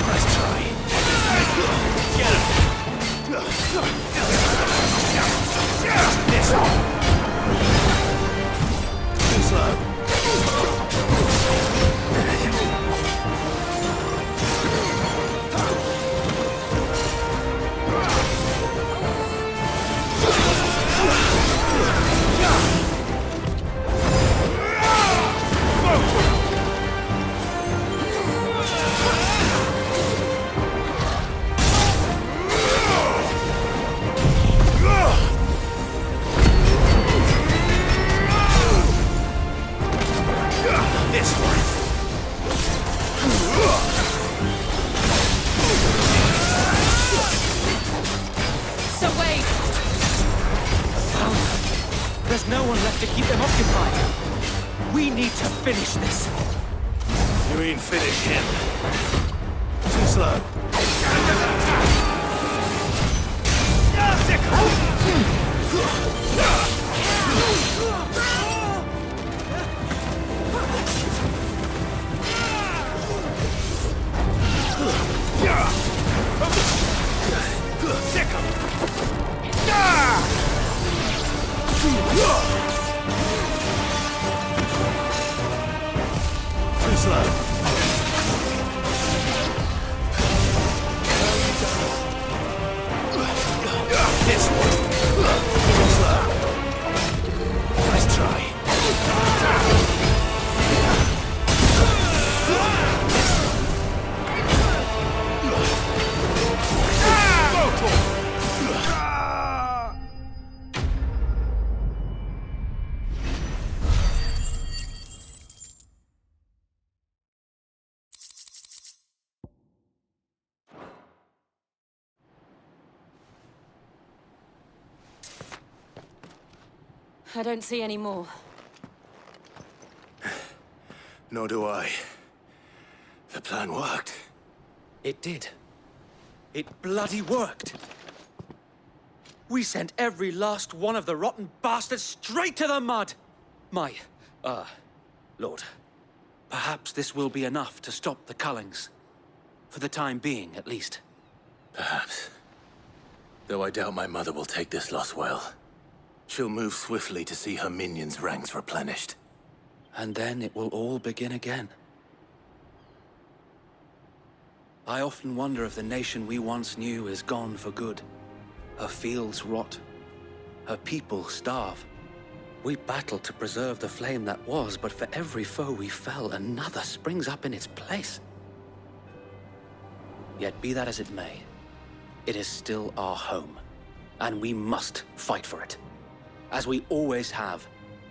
Nice try. Get him! This one. Too slow. This one. So wait. There's no one left to keep them occupied. We need to finish this. You mean finish him? Too slow. Too slow. This one. Too slow. Nice try. I don't see any more. Nor do I. The plan worked. It did. It bloody worked. We sent every last one of the rotten bastards straight to the mud! Lord, perhaps this will be enough to stop the Cullings. For the time being, at least. Perhaps. Though I doubt my mother will take this loss well. She'll move swiftly to see her minions' ranks replenished. And then it will all begin again. I often wonder if the nation we once knew is gone for good. Her fields rot. Her people starve. We battled to preserve the flame that was, but for every foe we fell, another springs up in its place. Yet be that as it may, it is still our home, and we must fight for it, as we always have,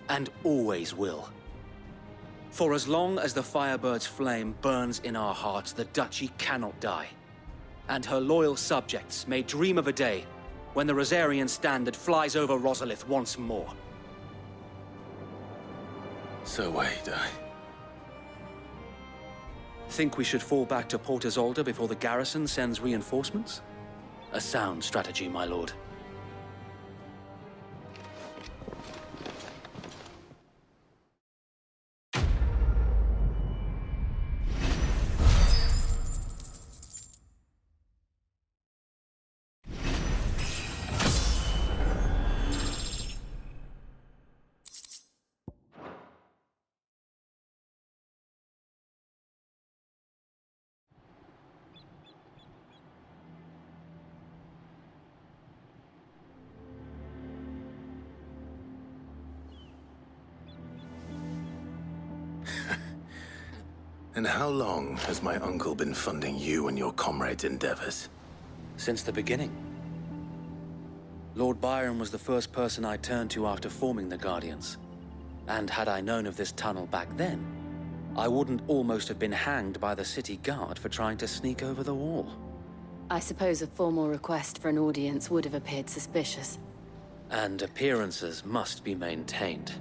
and always will. For as long as the Firebird's flame burns in our hearts, the Duchy cannot die, and her loyal subjects may dream of a day when the Rosarian standard flies over Rosalith once more. So wait, Think we should fall back to Port Isolde before the garrison sends reinforcements? A sound strategy, my lord. And how long has my uncle been funding you and your comrades' endeavors? Since the beginning. Lord Byron was the first person I turned to after forming the Guardians. And had I known of this tunnel back then, I wouldn't almost have been hanged by the city guard for trying to sneak over the wall. I suppose a formal request for an audience would have appeared suspicious. And appearances must be maintained.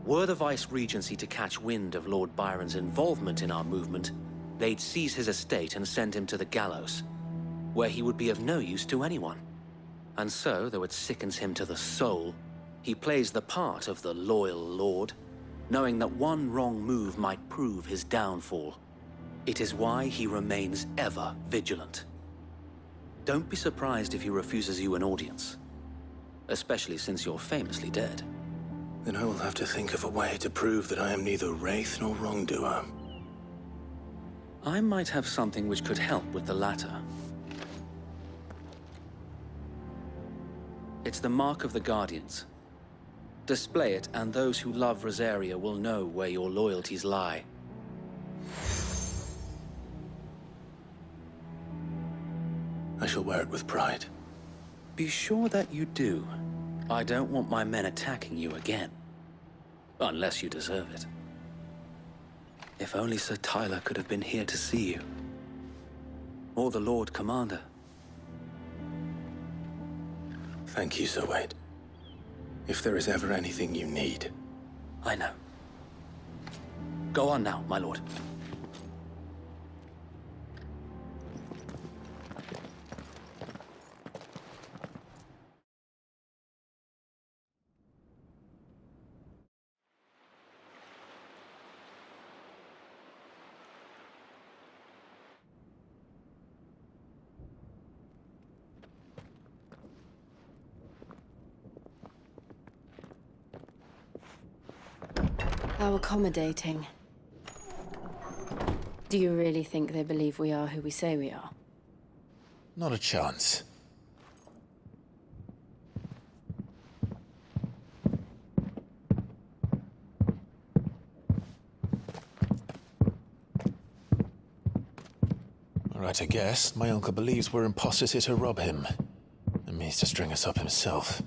Were the Vice-Regency to catch wind of Lord Byron's involvement in our movement, they'd seize his estate and send him to the gallows, where he would be of no use to anyone. And so, though it sickens him to the soul, he plays the part of the loyal lord, knowing that one wrong move might prove his downfall. It is why he remains ever vigilant. Don't be surprised if he refuses you an audience, especially since you're famously dead. Then I will have to think of a way to prove that I am neither wraith nor wrongdoer. I might have something which could help with the latter. It's the mark of the Guardians. Display it, and those who love Rosaria will know where your loyalties lie. I shall wear it with pride. Be sure that you do. I don't want my men attacking you again. Unless you deserve it. If only Sir Tyler could have been here to see you. Or the Lord Commander. Thank you, Sir Wade. If there is ever anything you need. I know. Go on now, my lord. How accommodating. Do you really think they believe we are who we say we are? Not a chance. All right, I guess. My uncle believes we're imposters here to rob him. And means to string us up himself.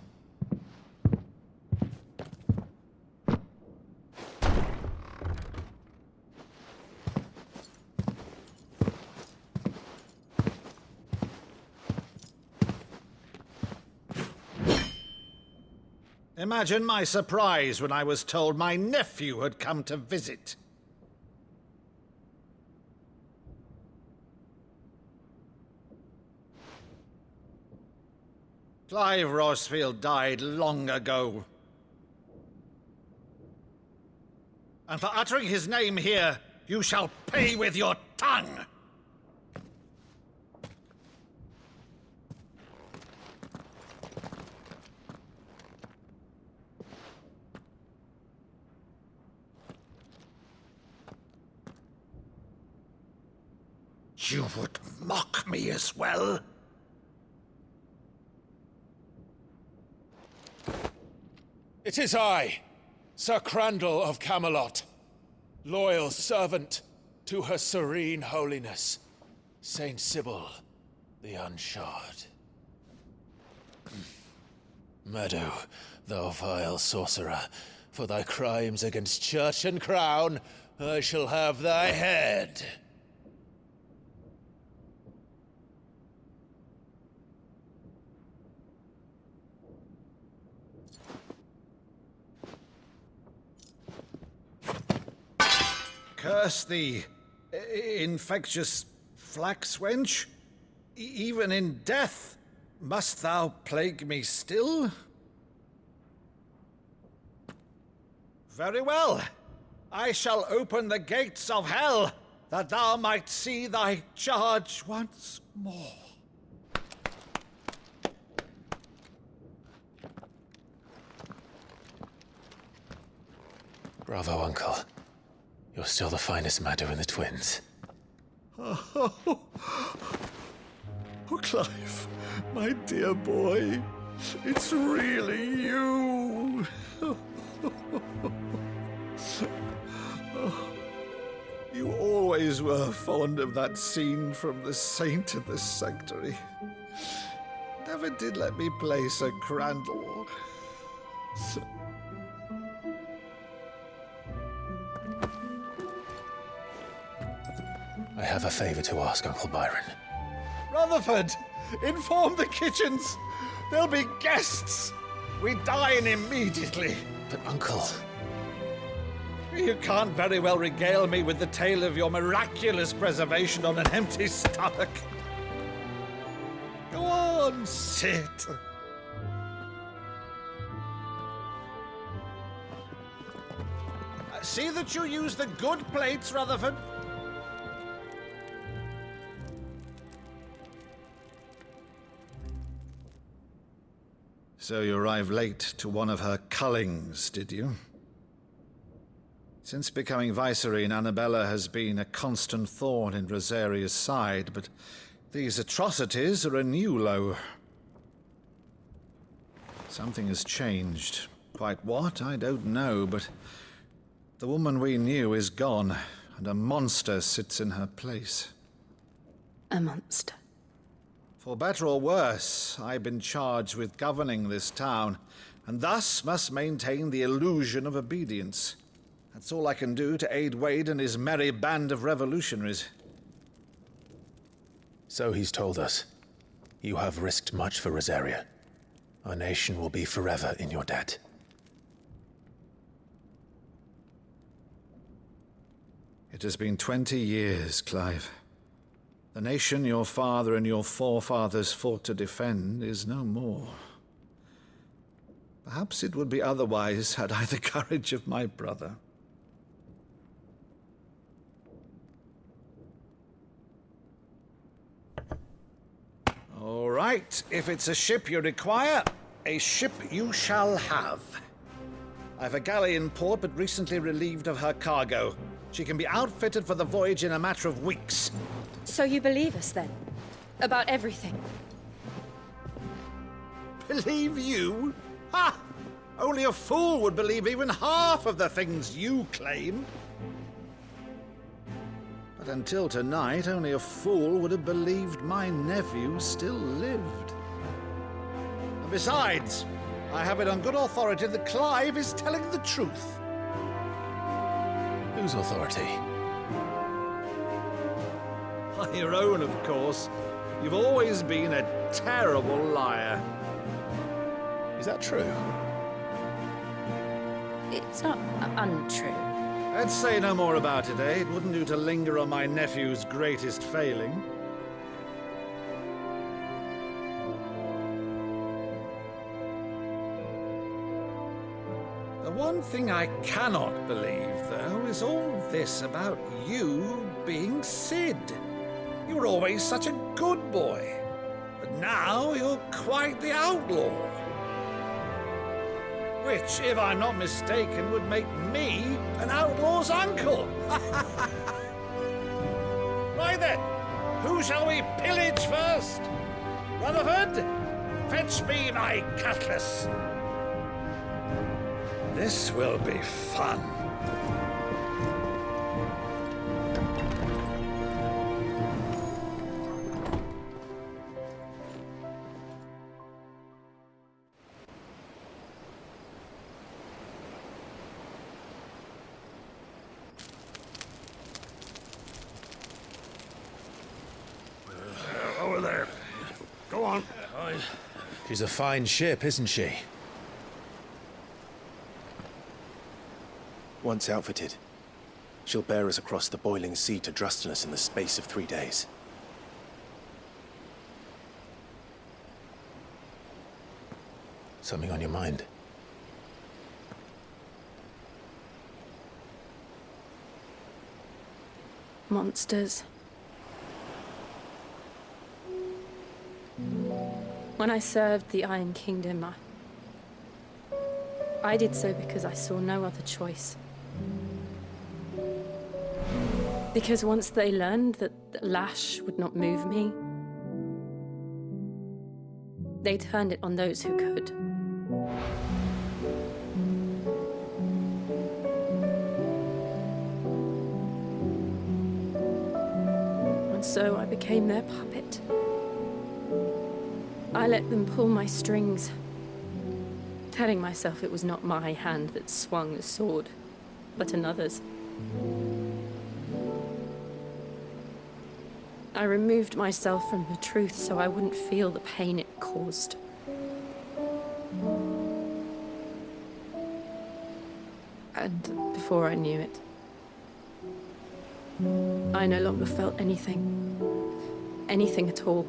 Imagine my surprise when I was told my nephew had come to visit. Clive Rosfield died long ago. And for uttering his name here, you shall pay with your tongue! You would mock me as well? It is I, Sir Crandall of Camelot, loyal servant to Her Serene Holiness, Saint Sybil the Unshod. Meadow, thou vile sorcerer, for thy crimes against church and crown, I shall have thy head. Curse thee, infectious flax wench. Even in death, must thou plague me still? Very well. I shall open the gates of hell, that thou might see thy charge once more. Bravo, Uncle. You're still the finest Maddo in the twins. Oh, Clive, my dear boy, it's really you. You always were fond of that scene from The Saint in the Sanctuary. Never did let me play Sir Crandall. I have a favor to ask, Uncle Byron. Rutherford, inform the kitchens. There'll be guests. We dine immediately. But, Uncle... You can't very well regale me with the tale of your miraculous preservation on an empty stomach. Go on, sit. See that you use the good plates, Rutherford. So you arrived late to one of her cullings, did you? Since becoming Vicereine, Annabella has been a constant thorn in Rosaria's side, but these atrocities are a new low. Something has changed. Quite what, I don't know, but the woman we knew is gone, and a monster sits in her place. A monster? For better or worse, I've been charged with governing this town, and thus must maintain the illusion of obedience. That's all I can do to aid Wade and his merry band of revolutionaries. So he's told us. You have risked much for Rosaria. Our nation will be forever in your debt. It has been 20 years, Clive. The nation your father and your forefathers fought to defend is no more. Perhaps it would be otherwise had I the courage of my brother. All right, if it's a ship you require, a ship you shall have. I've a galley in port, but recently relieved of her cargo. She can be outfitted for the voyage in a matter of weeks. So you believe us, then? About everything? Believe you? Ha! Only a fool would believe even half of the things you claim. But until tonight, only a fool would have believed my nephew still lived. And besides, I have it on good authority that Clive is telling the truth. Whose authority? On your own, of course. You've always been a terrible liar. Is that true? It's not untrue. Let's say no more about it, eh? It wouldn't do to linger on my nephew's greatest failing. The one thing I cannot believe, though, is all this about you being Sid. You were always such a good boy, but now you're quite the outlaw. Which, if I'm not mistaken, would make me an outlaw's uncle. Right then, who shall we pillage first? Rutherford, fetch me my cutlass. This will be fun. Over there. Go on. She's a fine ship, isn't she? Once outfitted, she'll bear us across the boiling sea to Drustinus in the space of 3 days. Something on your mind? Monsters. When I served the Iron Kingdom, I did so because I saw no other choice. Because once they learned that the lash would not move me, they turned it on those who could. And so I became their puppet. I let them pull my strings, telling myself it was not my hand that swung the sword, but another's. I removed myself from the truth so I wouldn't feel the pain it caused. And before I knew it, I no longer felt anything. Anything at all.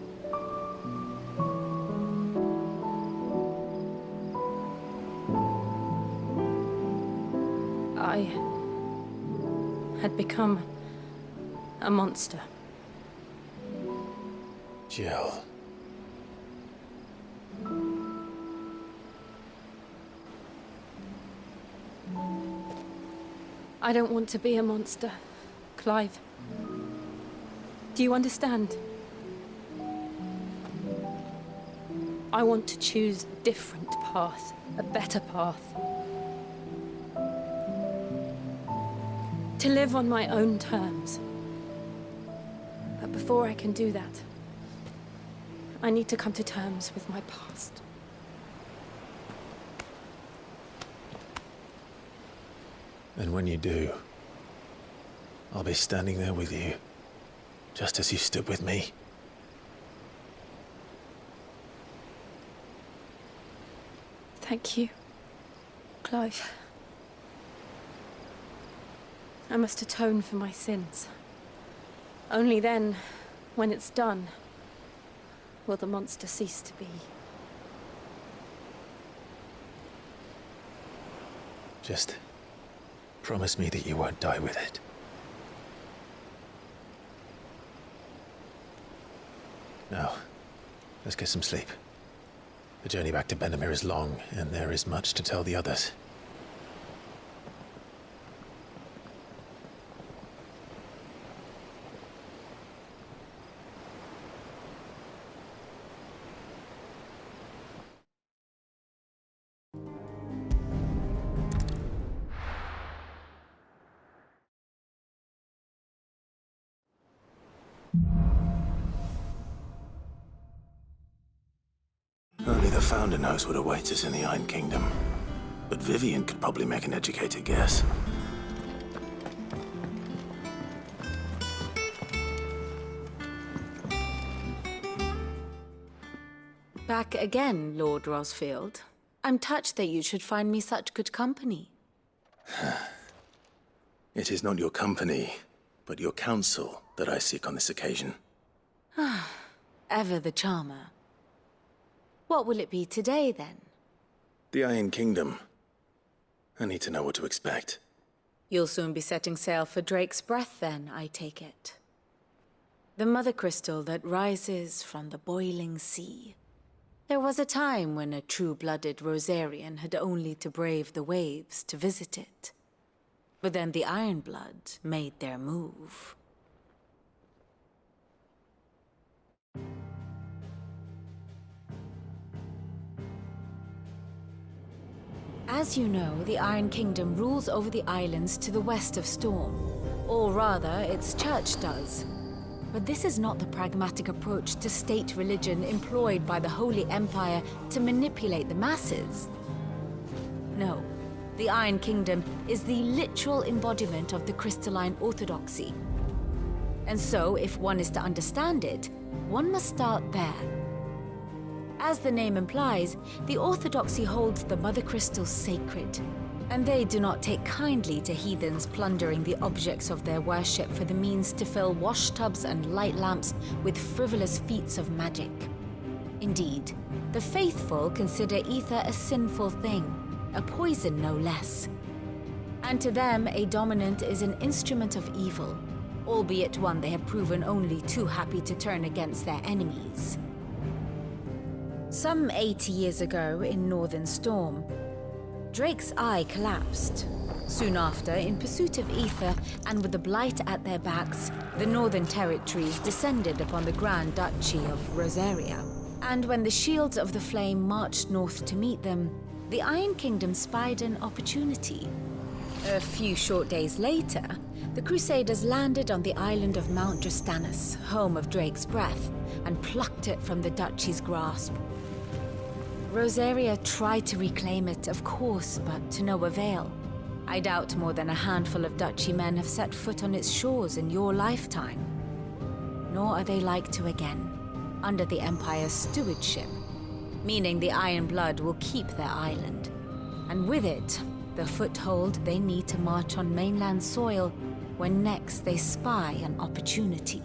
I had become a monster. Jill. I don't want to be a monster, Clive. Do you understand? I want to choose a different path, a better path. To live on my own terms. But before I can do that, I need to come to terms with my past. And when you do, I'll be standing there with you, just as you stood with me. Thank you, Clive. I must atone for my sins. Only then, when it's done, will the monster cease to be. Just promise me that you won't die with it. Now, let's get some sleep. The journey back to Benamir is long, and there is much to tell the others. Only the Founder knows what awaits us in the Iron Kingdom. But Vivian could probably make an educated guess. Back again, Lord Rosfield. I'm touched that you should find me such good company. It is not your company, but your counsel that I seek on this occasion. Ever the charmer. What will it be today, then? The Iron Kingdom. I need to know what to expect. You'll soon be setting sail for Drake's Breath, then, I take it. The mother crystal that rises from the boiling sea. There was a time when a true-blooded Rosarian had only to brave the waves to visit it. But then the Ironblood made their move. As you know, the Iron Kingdom rules over the islands to the west of Storm. Or rather, its church does. But this is not the pragmatic approach to state religion employed by the Holy Empire to manipulate the masses. No, the Iron Kingdom is the literal embodiment of the crystalline orthodoxy. And so, if one is to understand it, one must start there. As the name implies, the orthodoxy holds the mother crystals sacred, and they do not take kindly to heathens plundering the objects of their worship for the means to fill washtubs and light lamps with frivolous feats of magic. Indeed, the faithful consider ether a sinful thing, a poison no less. And to them, a dominant is an instrument of evil, albeit one they have proven only too happy to turn against their enemies. Some 80 years ago, in Northern Storm, Drake's eye collapsed. Soon after, in pursuit of ether and with the Blight at their backs, the Northern Territories descended upon the Grand Duchy of Rosaria. And when the Shields of the Flame marched north to meet them, the Iron Kingdom spied an opportunity. A few short days later, the Crusaders landed on the island of Mount Drastanus, home of Drake's Breath, and plucked it from the Duchy's grasp. Rosaria tried to reclaim it, of course, but to no avail. I doubt more than a handful of Duchy men have set foot on its shores in your lifetime. Nor are they like to again, under the Empire's stewardship, meaning the Iron Blood will keep their island. And with it, the foothold they need to march on mainland soil when next they spy an opportunity.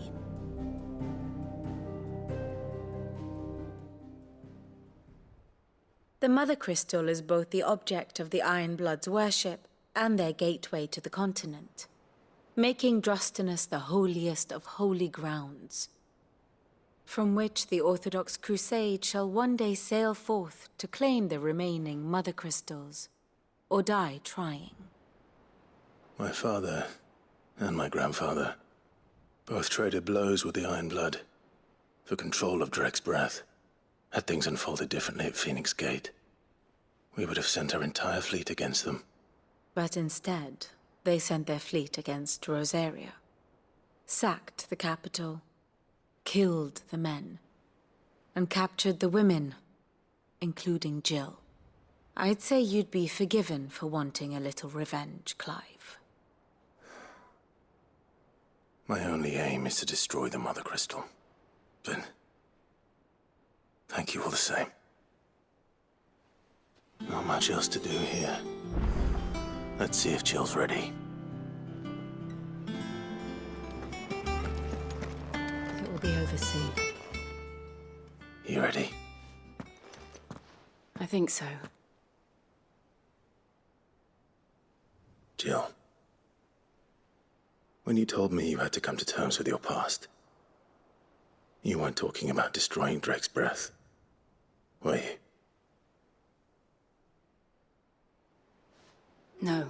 The Mother Crystal is both the object of the Iron Blood's worship and their gateway to the continent, making Drastanus the holiest of holy grounds, from which the Orthodox Crusade shall one day sail forth to claim the remaining Mother Crystals, or die trying. My father and my grandfather both traded blows with the Iron Blood for control of Drake's Breath. Had things unfolded differently at Phoenix Gate, we would have sent our entire fleet against them. But instead, they sent their fleet against Rosaria, sacked the capital, killed the men, and captured the women, including Jill. I'd say you'd be forgiven for wanting a little revenge, Clive. My only aim is to destroy the Mother Crystal. But thank you all the same. Not much else to do here. Let's see if Jill's ready. It will be over soon. You ready? I think so. Jill, when you told me you had to come to terms with your past, you weren't talking about destroying Drake's Breath, were you? No.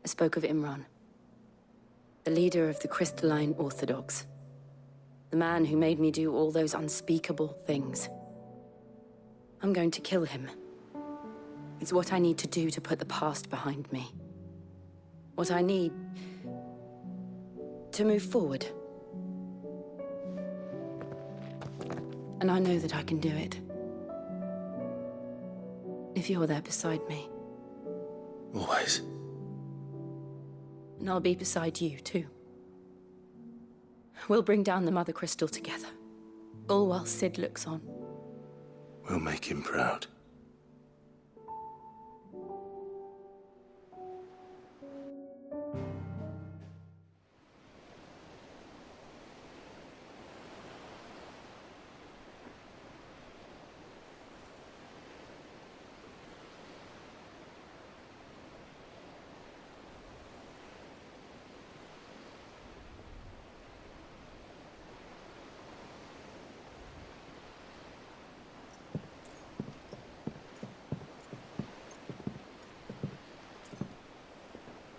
I spoke of Imran, the leader of the Crystalline Orthodox. The man who made me do all those unspeakable things. I'm going to kill him. It's what I need to do to put the past behind me. What I need to move forward. And I know that I can do it. If you're there beside me. Always. And I'll be beside you, too. We'll bring down the Mother Crystal together. All while Sid looks on. We'll make him proud.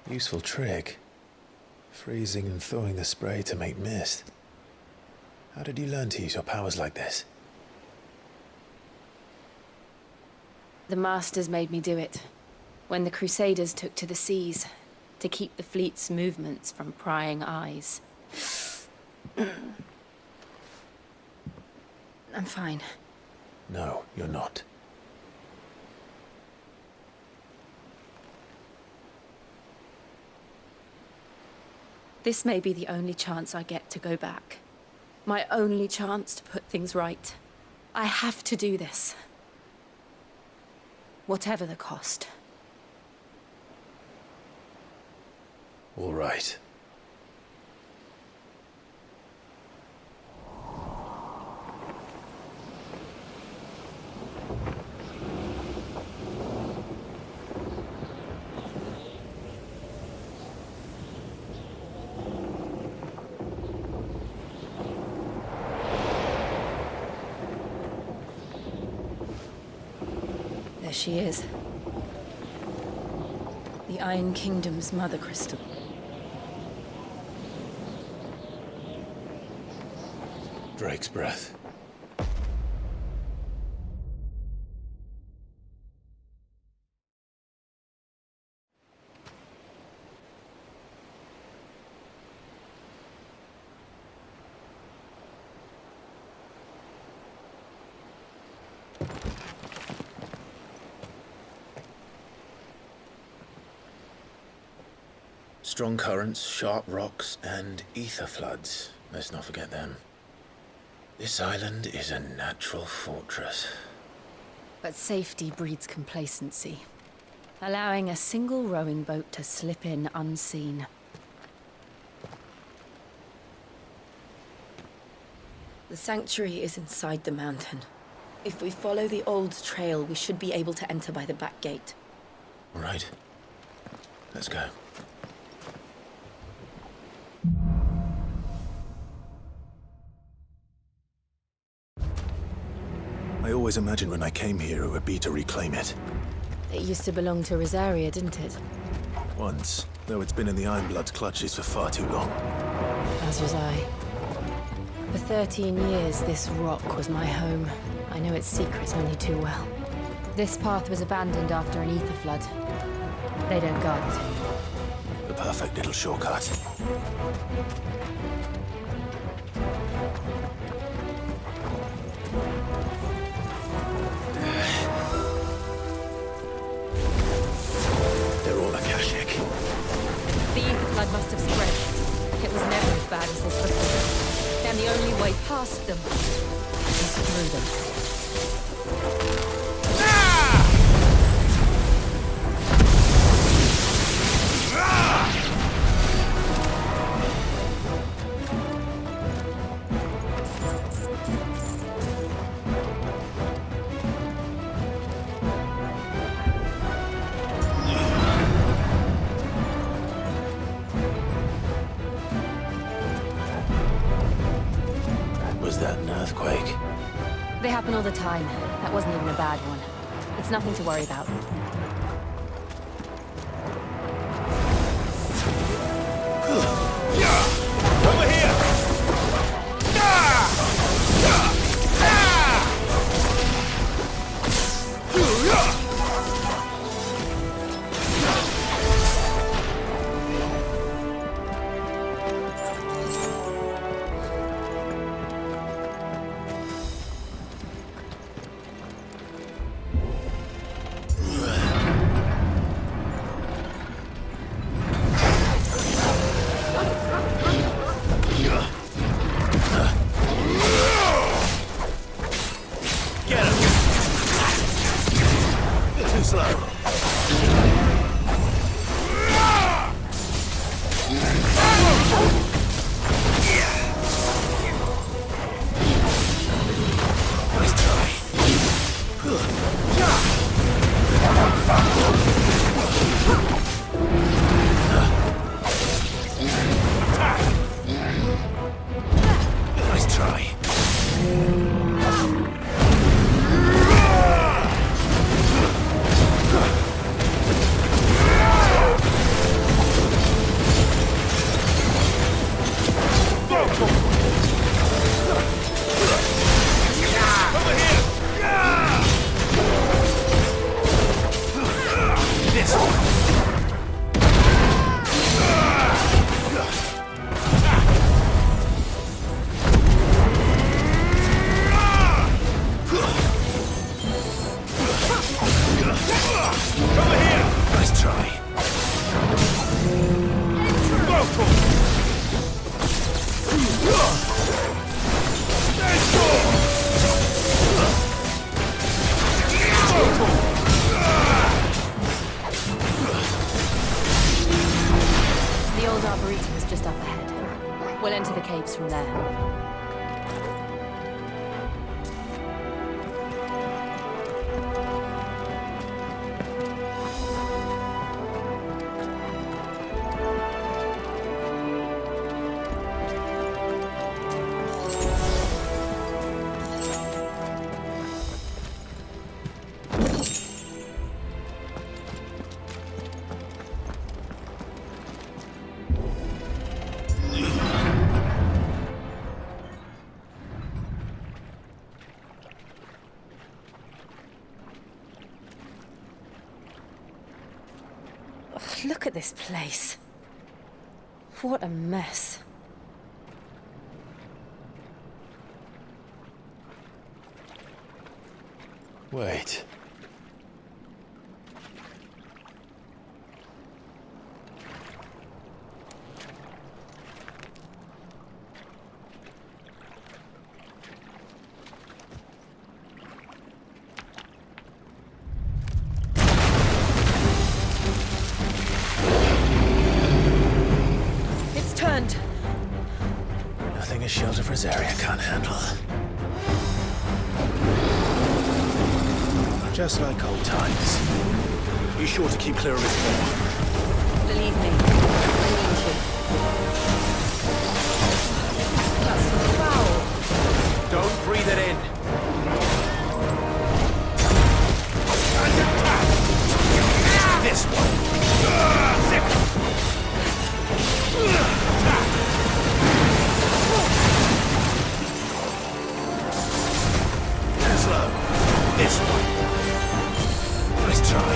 Useful trick. Freezing and thawing the spray to make mist. How did you learn to use your powers like this? The Masters made me do it. When the Crusaders took to the seas, to keep the fleet's movements from prying eyes. I'm fine. No, you're not. This may be the only chance I get to go back. My only chance to put things right. I have to do this. Whatever the cost. All right. There she is. The Iron Kingdom's Mother Crystal. Drake's breath. Strong currents, sharp rocks, and ether floods. Let's not forget them. This island is a natural fortress. But safety breeds complacency, allowing a single rowing boat to slip in unseen. The sanctuary is inside the mountain. If we follow the old trail, we should be able to enter by the back gate. All right. Let's go. I always imagined when I came here it would be to reclaim it. It used to belong to Rosaria, didn't it? Once, though it's been in the Ironblood's clutches for far too long. As was I. For 13 years, this rock was my home. I know its secrets only too well. This path was abandoned after an ether flood. They don't guard it anymore. The perfect little shortcut. They're all Akashic. The ether flood must have spread. It was never as bad as this before. Then the only way past them is through them. Was that an earthquake? They happen all the time. That wasn't even a bad one. It's nothing to worry about. Over here! Look at this place. What a mess. Wait. It's turned. Nothing a shelter for Zaria can't handle. Just like old times. Be sure to keep clear of his wall. Believe me, I need to. That's foul. Don't breathe it in. This one. Slow. This one. Nice try.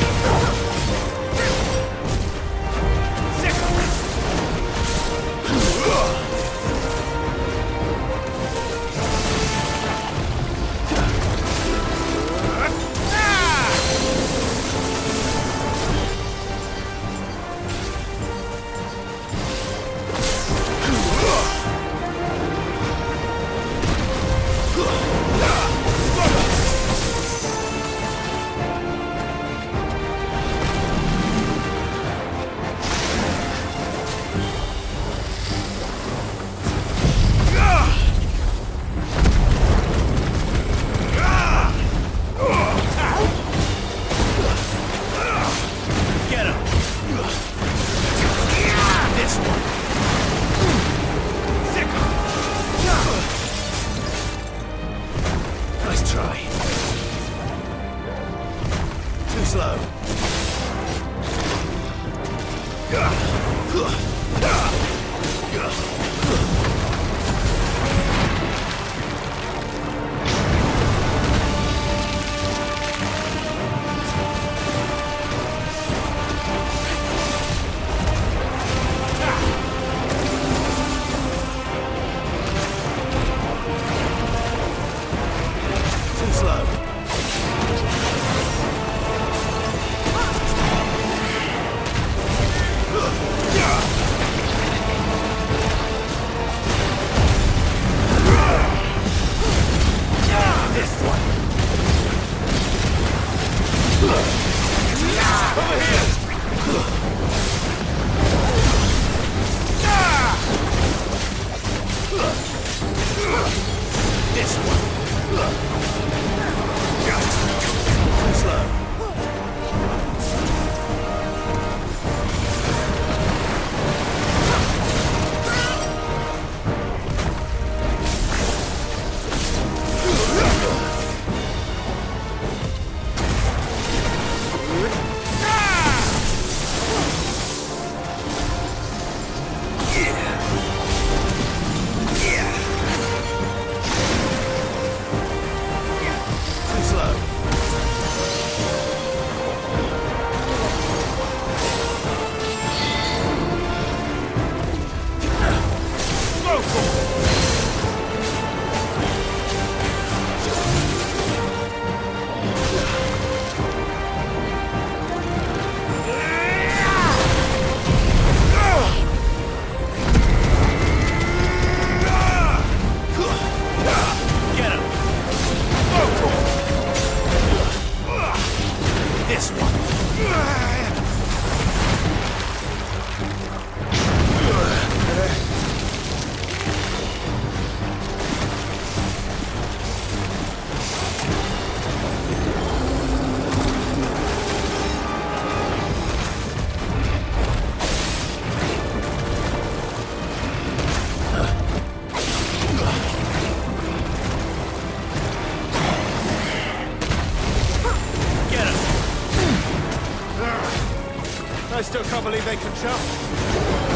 I still can't believe they can jump.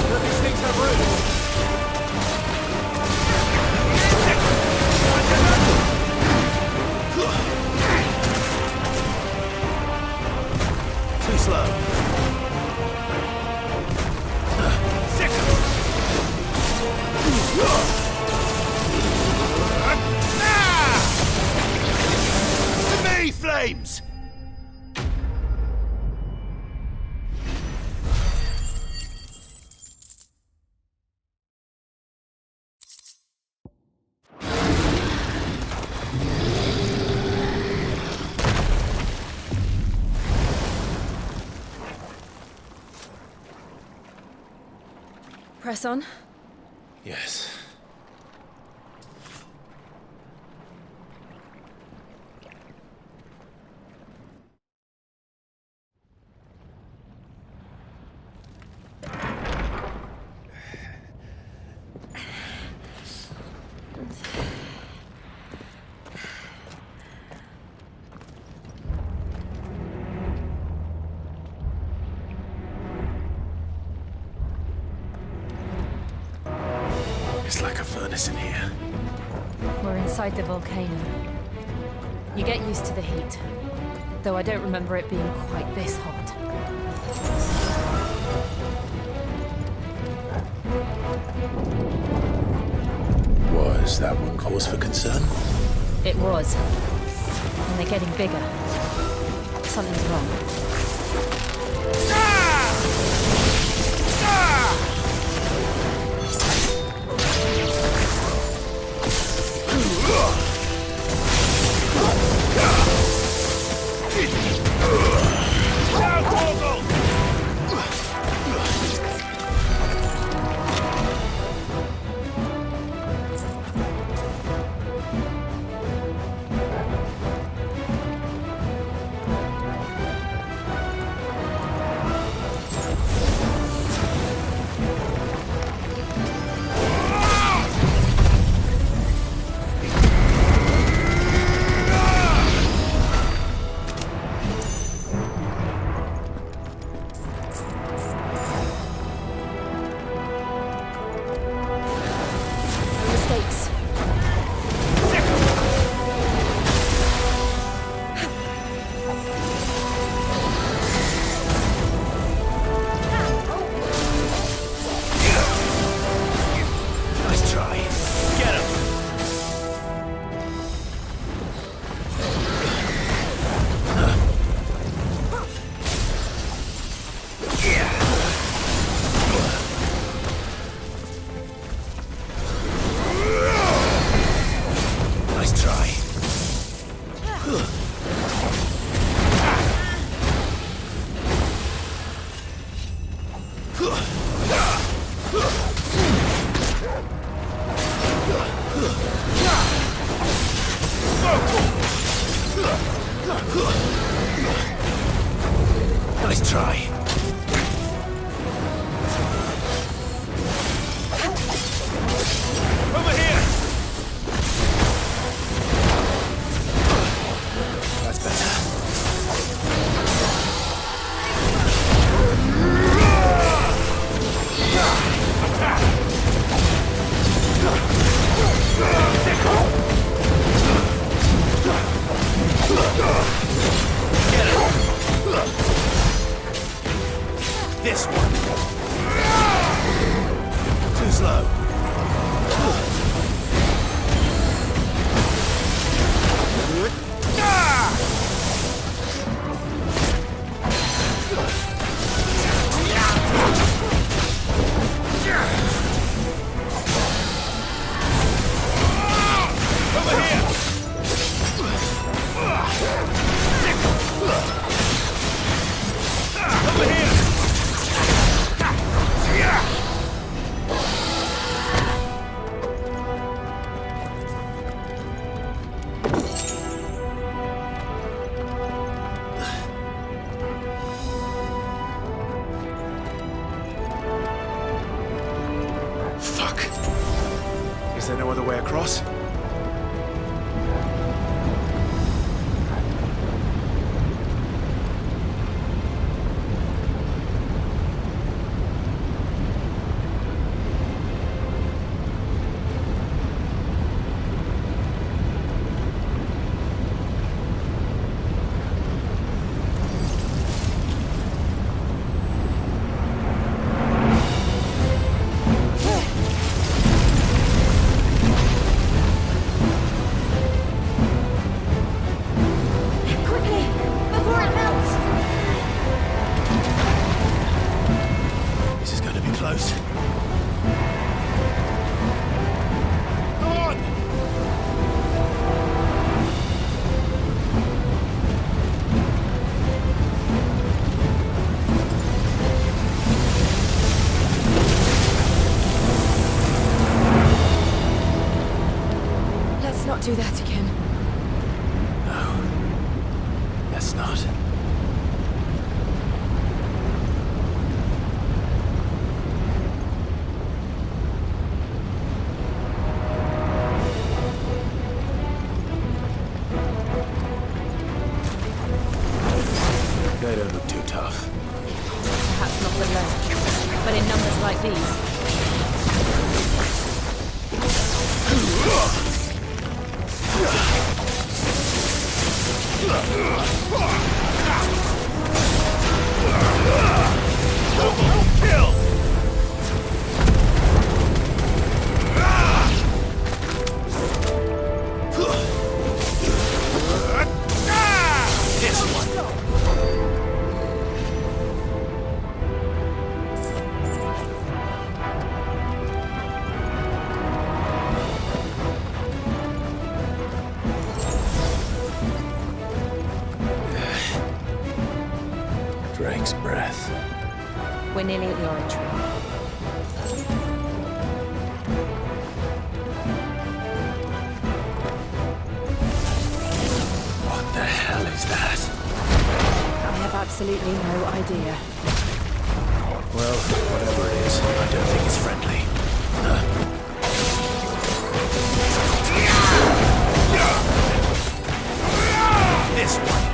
But these things have roots. Too slow. games! Press on. Yes. It's like a furnace in here. We're inside the volcano. You get used to the heat, though I don't remember it being quite this hot. Was that one cause for concern? It was. And they're getting bigger. Something's wrong. Nice try. Over here! That's better. This one. Too slow. Over here. Over here. Kill! This one. Drake's breath. We're nearly at the oratory. What the hell is that? I have absolutely no idea. Well, whatever it is, I don't think it's friendly. This one.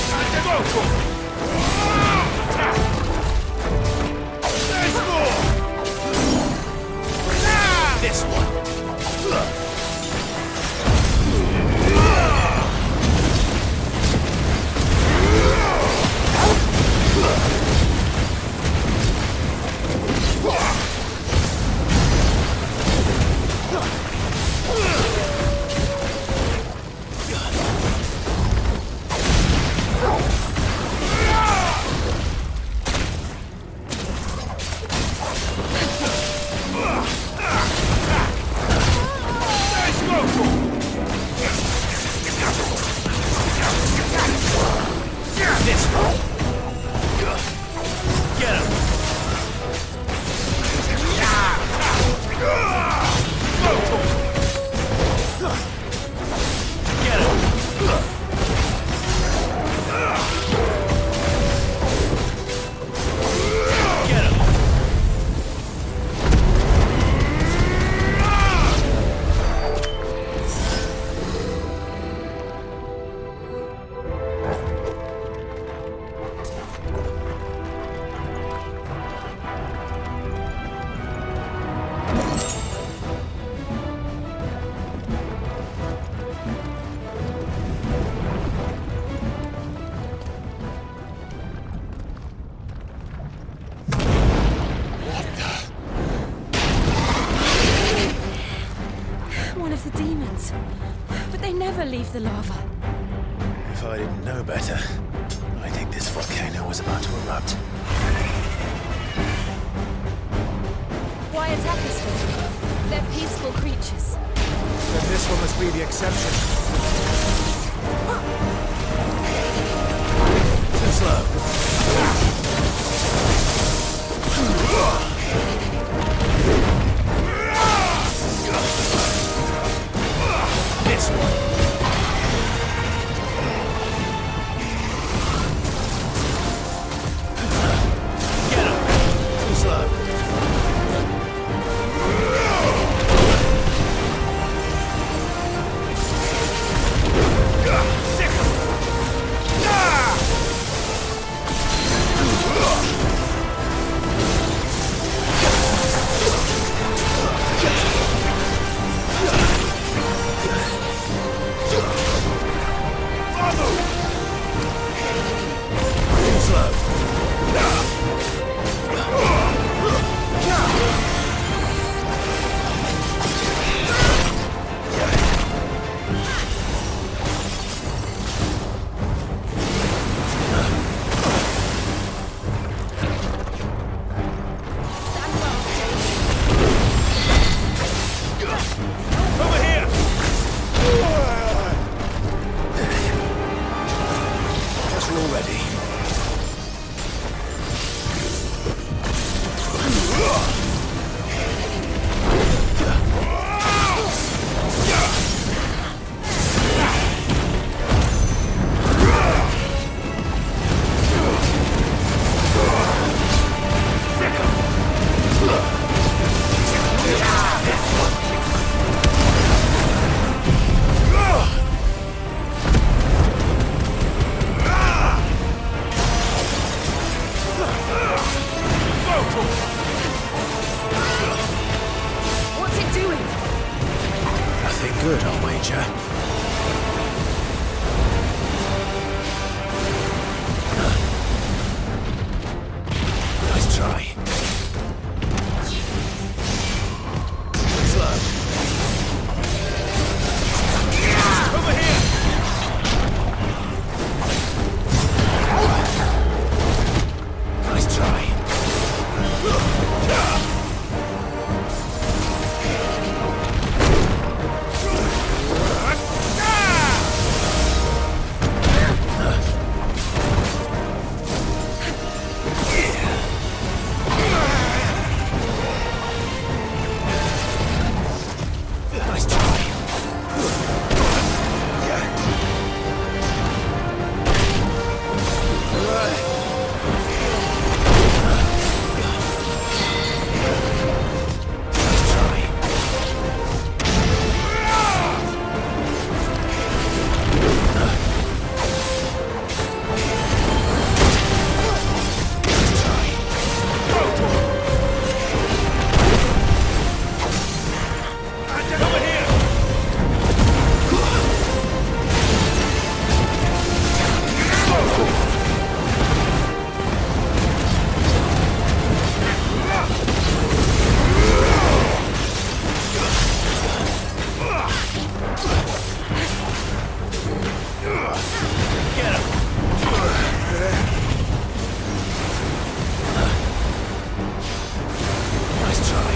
Time to go! There's more! This one. This one. Get him. Get him. Get him. One of the demons. But they never leave the lava. If I didn't know better, I think this volcano was about to erupt. Why attack us then? They're peaceful creatures. Then this one must be the exception. Too slow. This one. Get him. Too slow. Sick him. Anything good, I'll wager. Nice try. Slow. Over here! Nice try. Nice try.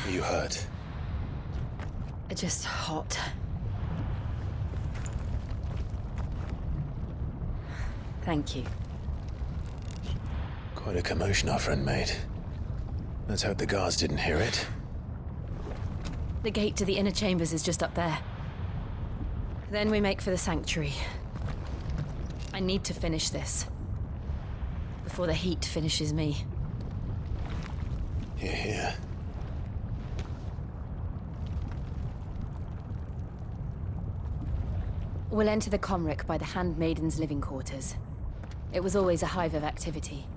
Are you hurt? Just hot. Thank you. Quite a commotion our friend made. Let's hope the guards didn't hear it. The gate to the inner chambers is just up there. Then we make for the sanctuary. I need to finish this. Before the heat finishes me. Hear, hear. We'll enter the Comric by the Handmaiden's living quarters. It was always a hive of activity.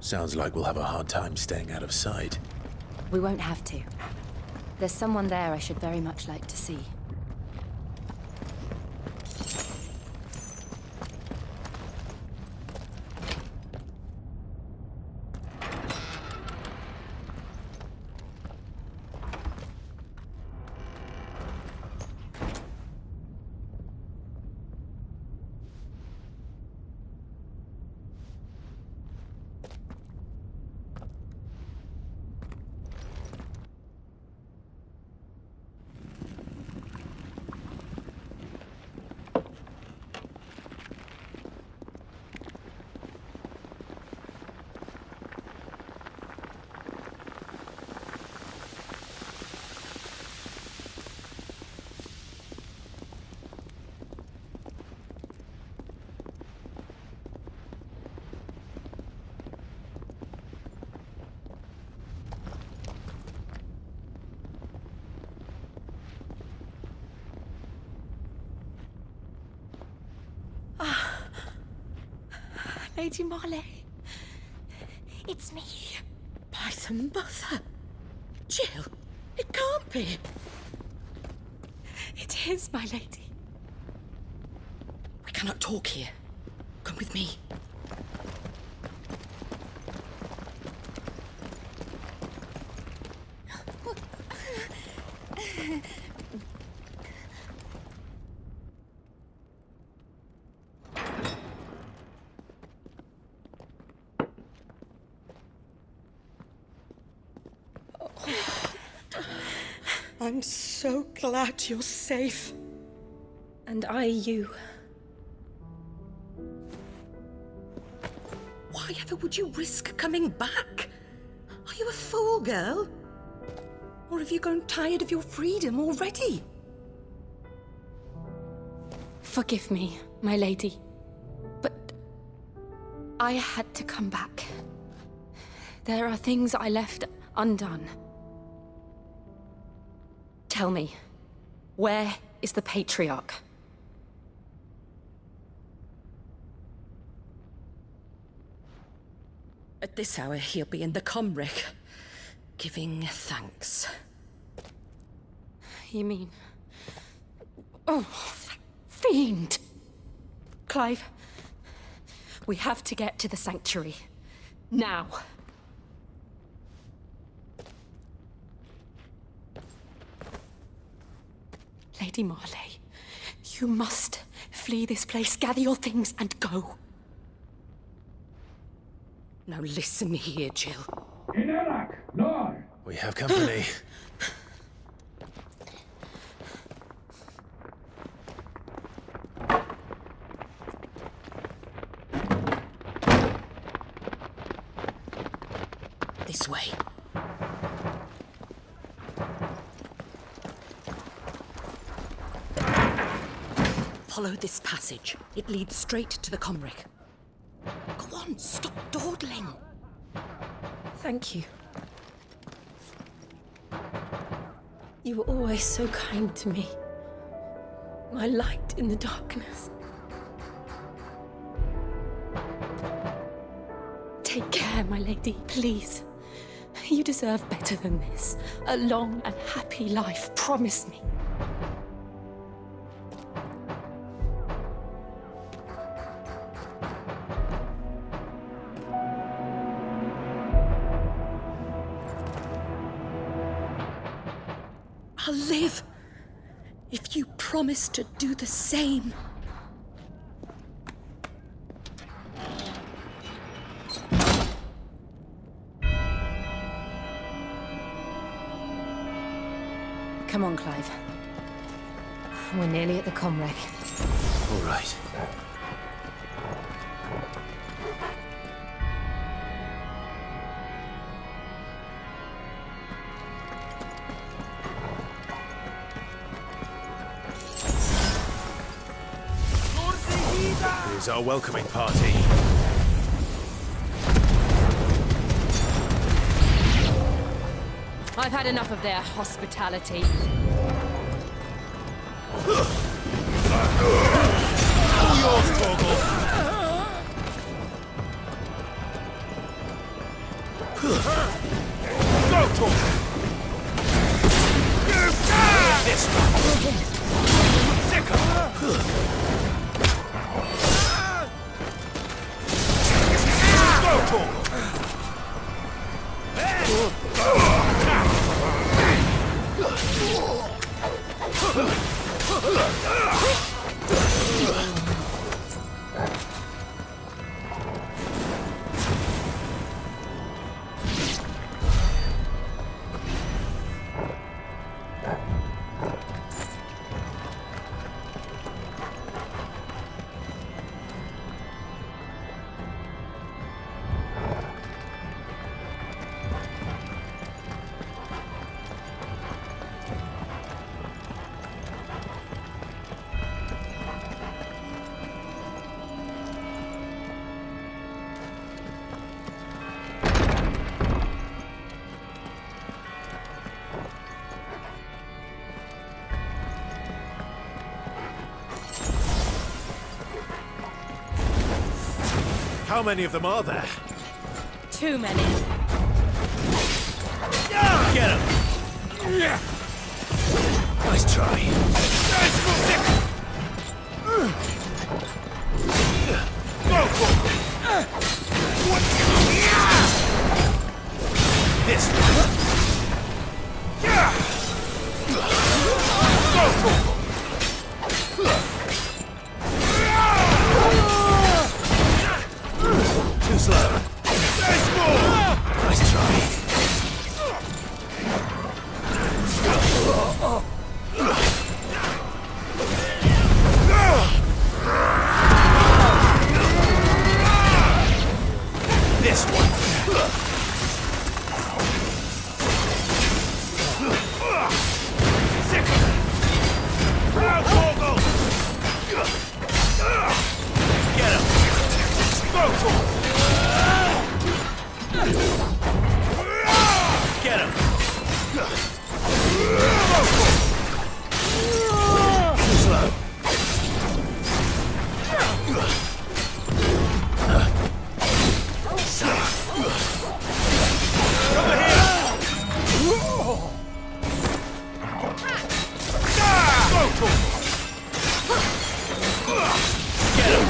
Sounds like we'll have a hard time staying out of sight. We won't have to. There's someone there I should very much like to see. Lady Marley. It's me. By the mother. Jill, it can't be. It is, my lady. We cannot talk here. Come with me. I'm so glad you're safe. And I you. Why ever would you risk coming back? girl? Or have you grown tired of your freedom already? Forgive me, my lady, but I had to come back. There are things I left undone. Tell me, where is the Patriarch? At this hour, he'll be in the Comric, giving thanks. You mean... Oh, fiend! Clive, we have to get to the sanctuary. Now. Lady Marley, you must flee this place, gather your things, and go. Now listen here, Jill. We have company. This way. Follow this passage. It leads straight to the Comric. Go on, stop dawdling. Thank you. You were always so kind to me. My light in the darkness. Take care, my lady, please. You deserve better than this. A long and happy life, promise me. I'll live if you promise to do the same. Come on, Clive. We're nearly at the Comrec. All right. Here's our welcoming party. I've had enough of their hospitality. All yours, Torgal. Go, Torgal. This one. Sicker. Go, Torgal. How many of them are there? Too many. Get him! Nice try. Go for it! This one. Go for it! Too slow. Nice try. This one. Get him! Slow. Over here! Get him!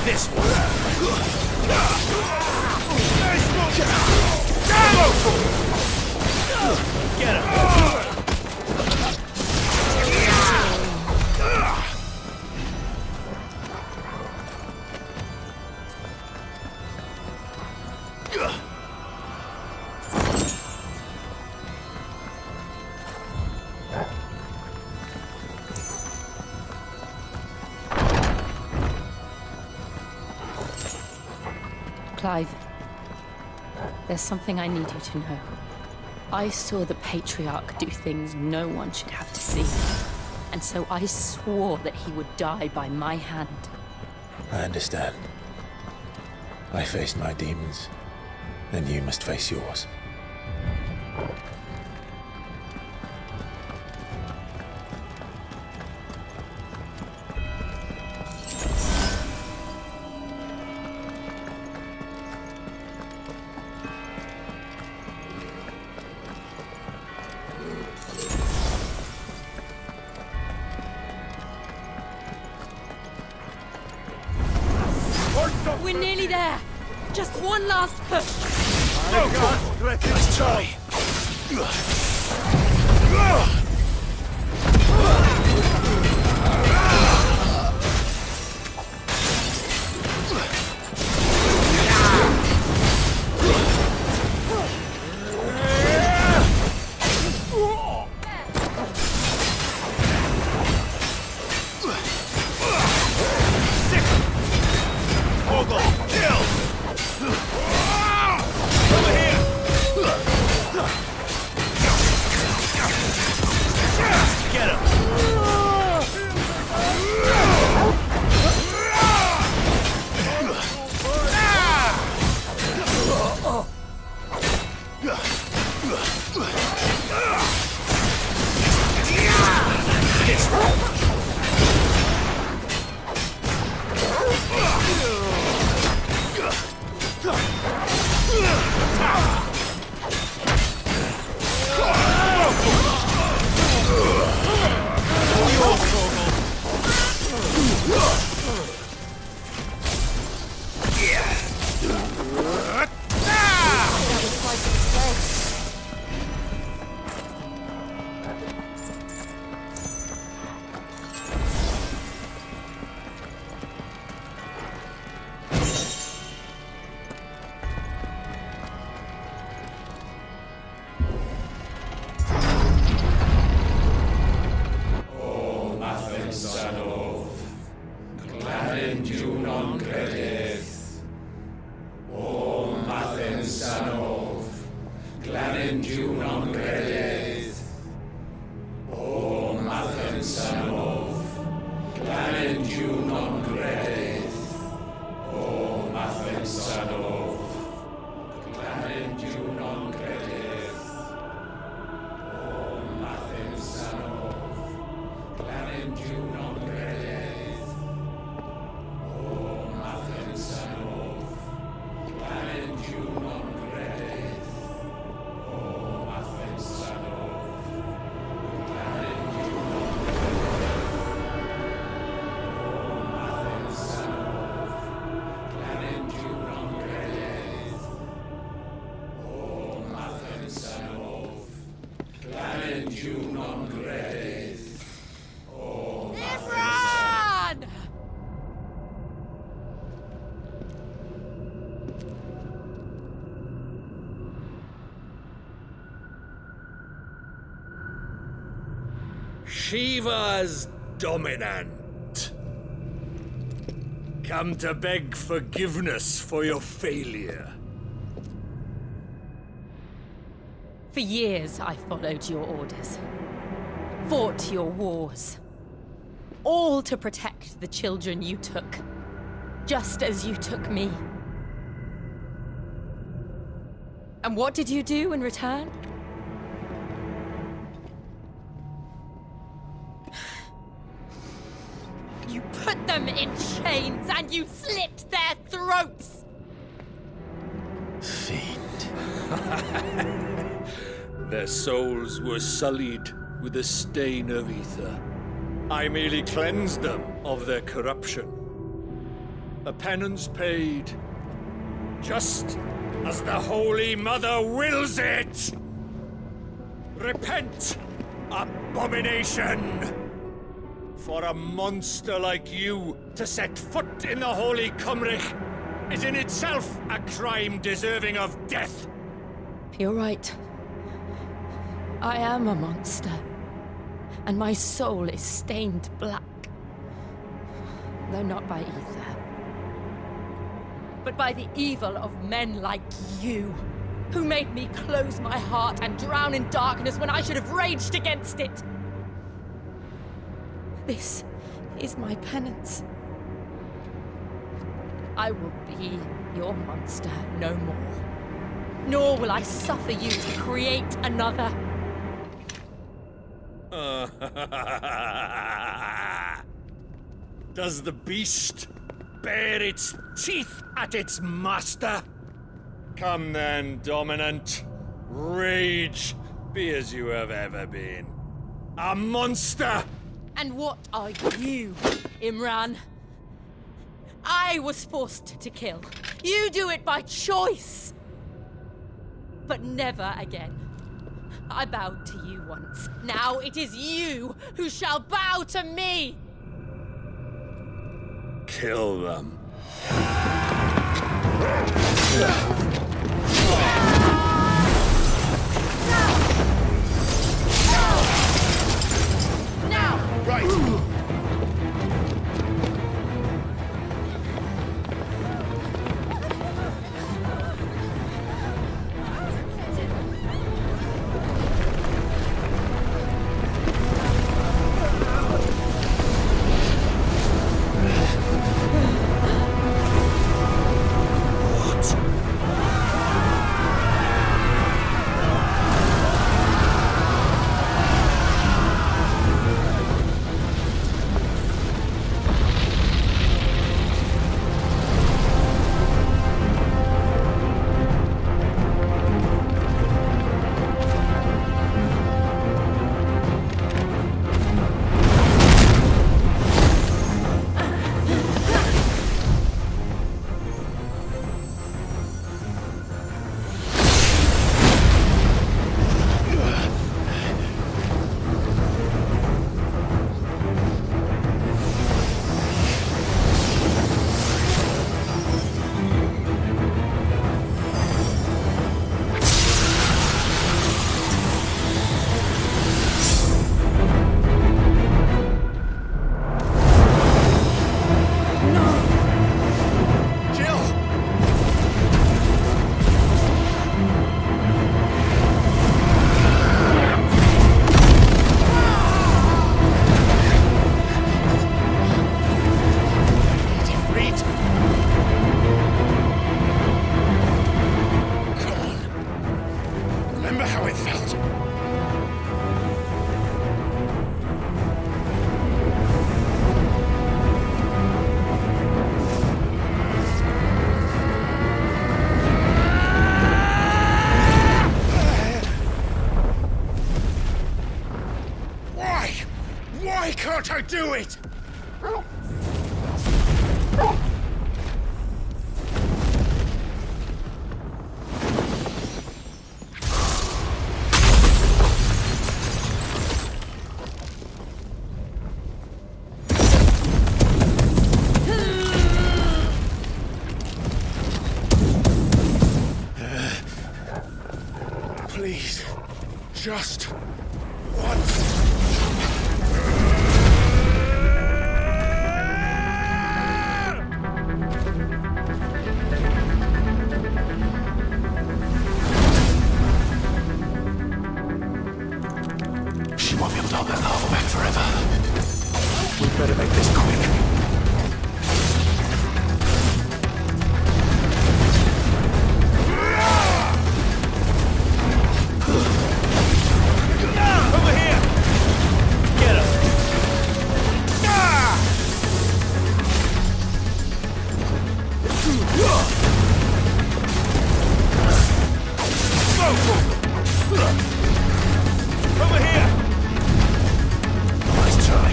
This one. Get him. Clive, there's something I need you to know. I saw the Patriarch do things no one should have to see. And so I swore that he would die by my hand. I understand. I faced my demons, then you must face yours. We're nearly there. Just one last push. Let's try. Get him! Shiva's dominant. Come to beg forgiveness for your failure. For years, I followed your orders, fought your wars, all to protect the children you took, just as you took me. And what did you do in return? You put them in chains and you slit their throats! Fiend. Their souls were sullied with the stain of ether. I merely cleansed them of their corruption. A penance paid, just as the Holy Mother wills it! Repent, abomination! For a monster like you to set foot in the Holy Cymric is in itself a crime deserving of death! You're right. I am a monster. And my soul is stained black. Though not by ether. But by the evil of men like you, who made me close my heart and drown in darkness when I should have raged against it. This is my penance. I will be your monster no more. Nor will I suffer you to create another. Does the beast bare its teeth at its master? Come then, dominant. Rage, be as you have ever been. A monster! And what are you, Imran? I was forced to kill. You do it by choice. But never again. I bowed to you once. Now it is you who shall bow to me! Kill them. Now! Right! Can't I do it? Please, just once. She won't be able to hold that lava back forever. We better make this quick. Over here! Get him! Over here! Nice try.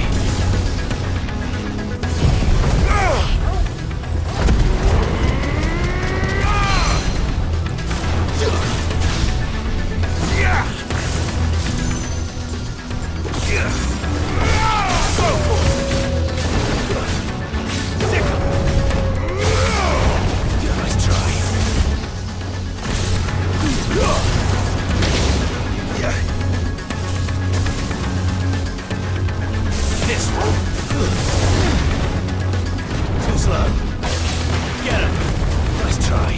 Too slow. Get him. Nice try.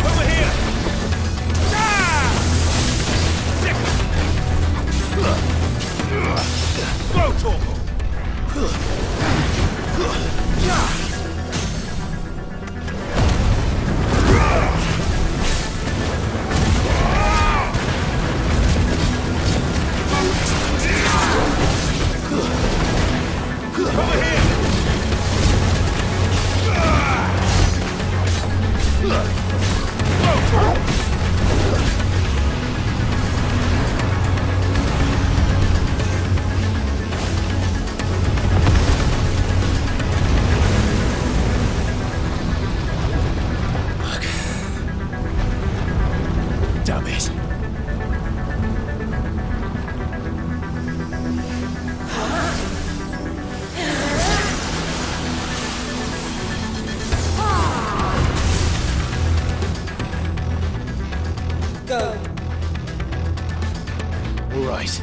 Over here! Go, Torpo! Over here! Damn it. Go. All right.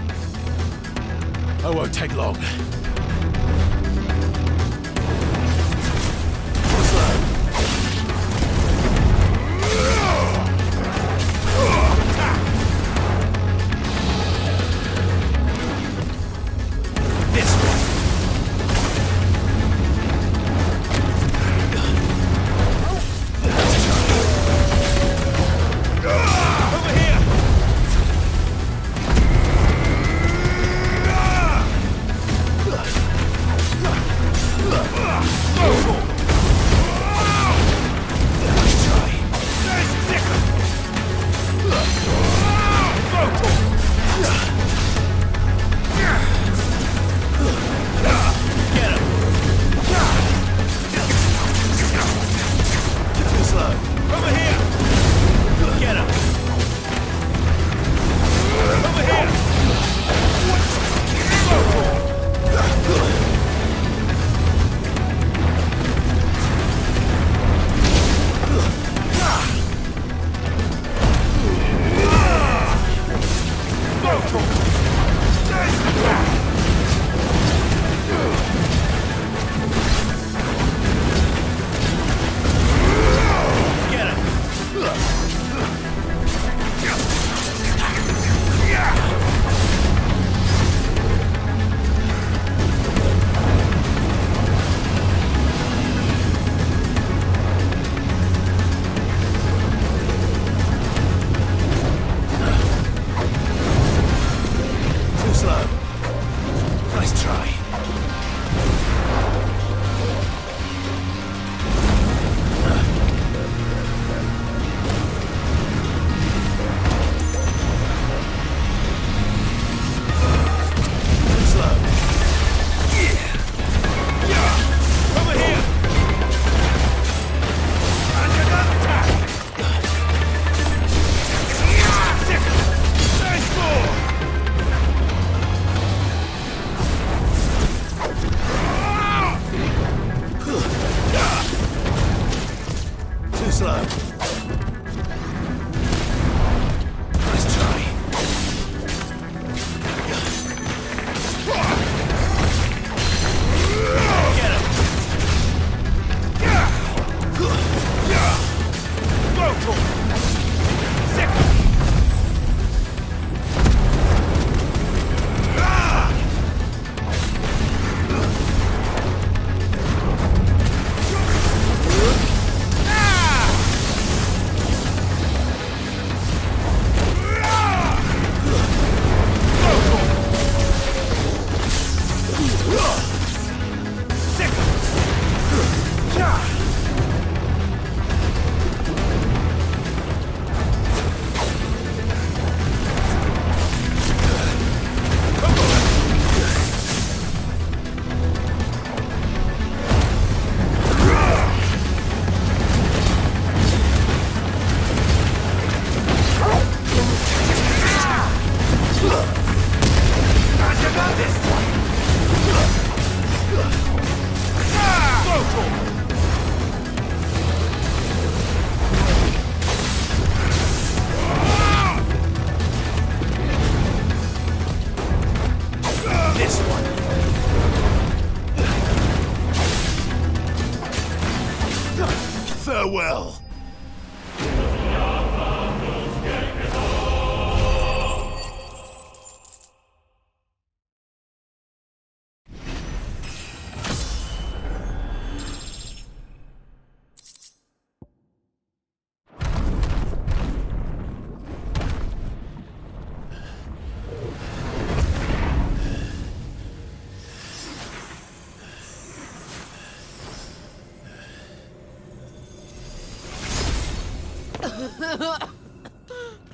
I won't take long. This way. Over here!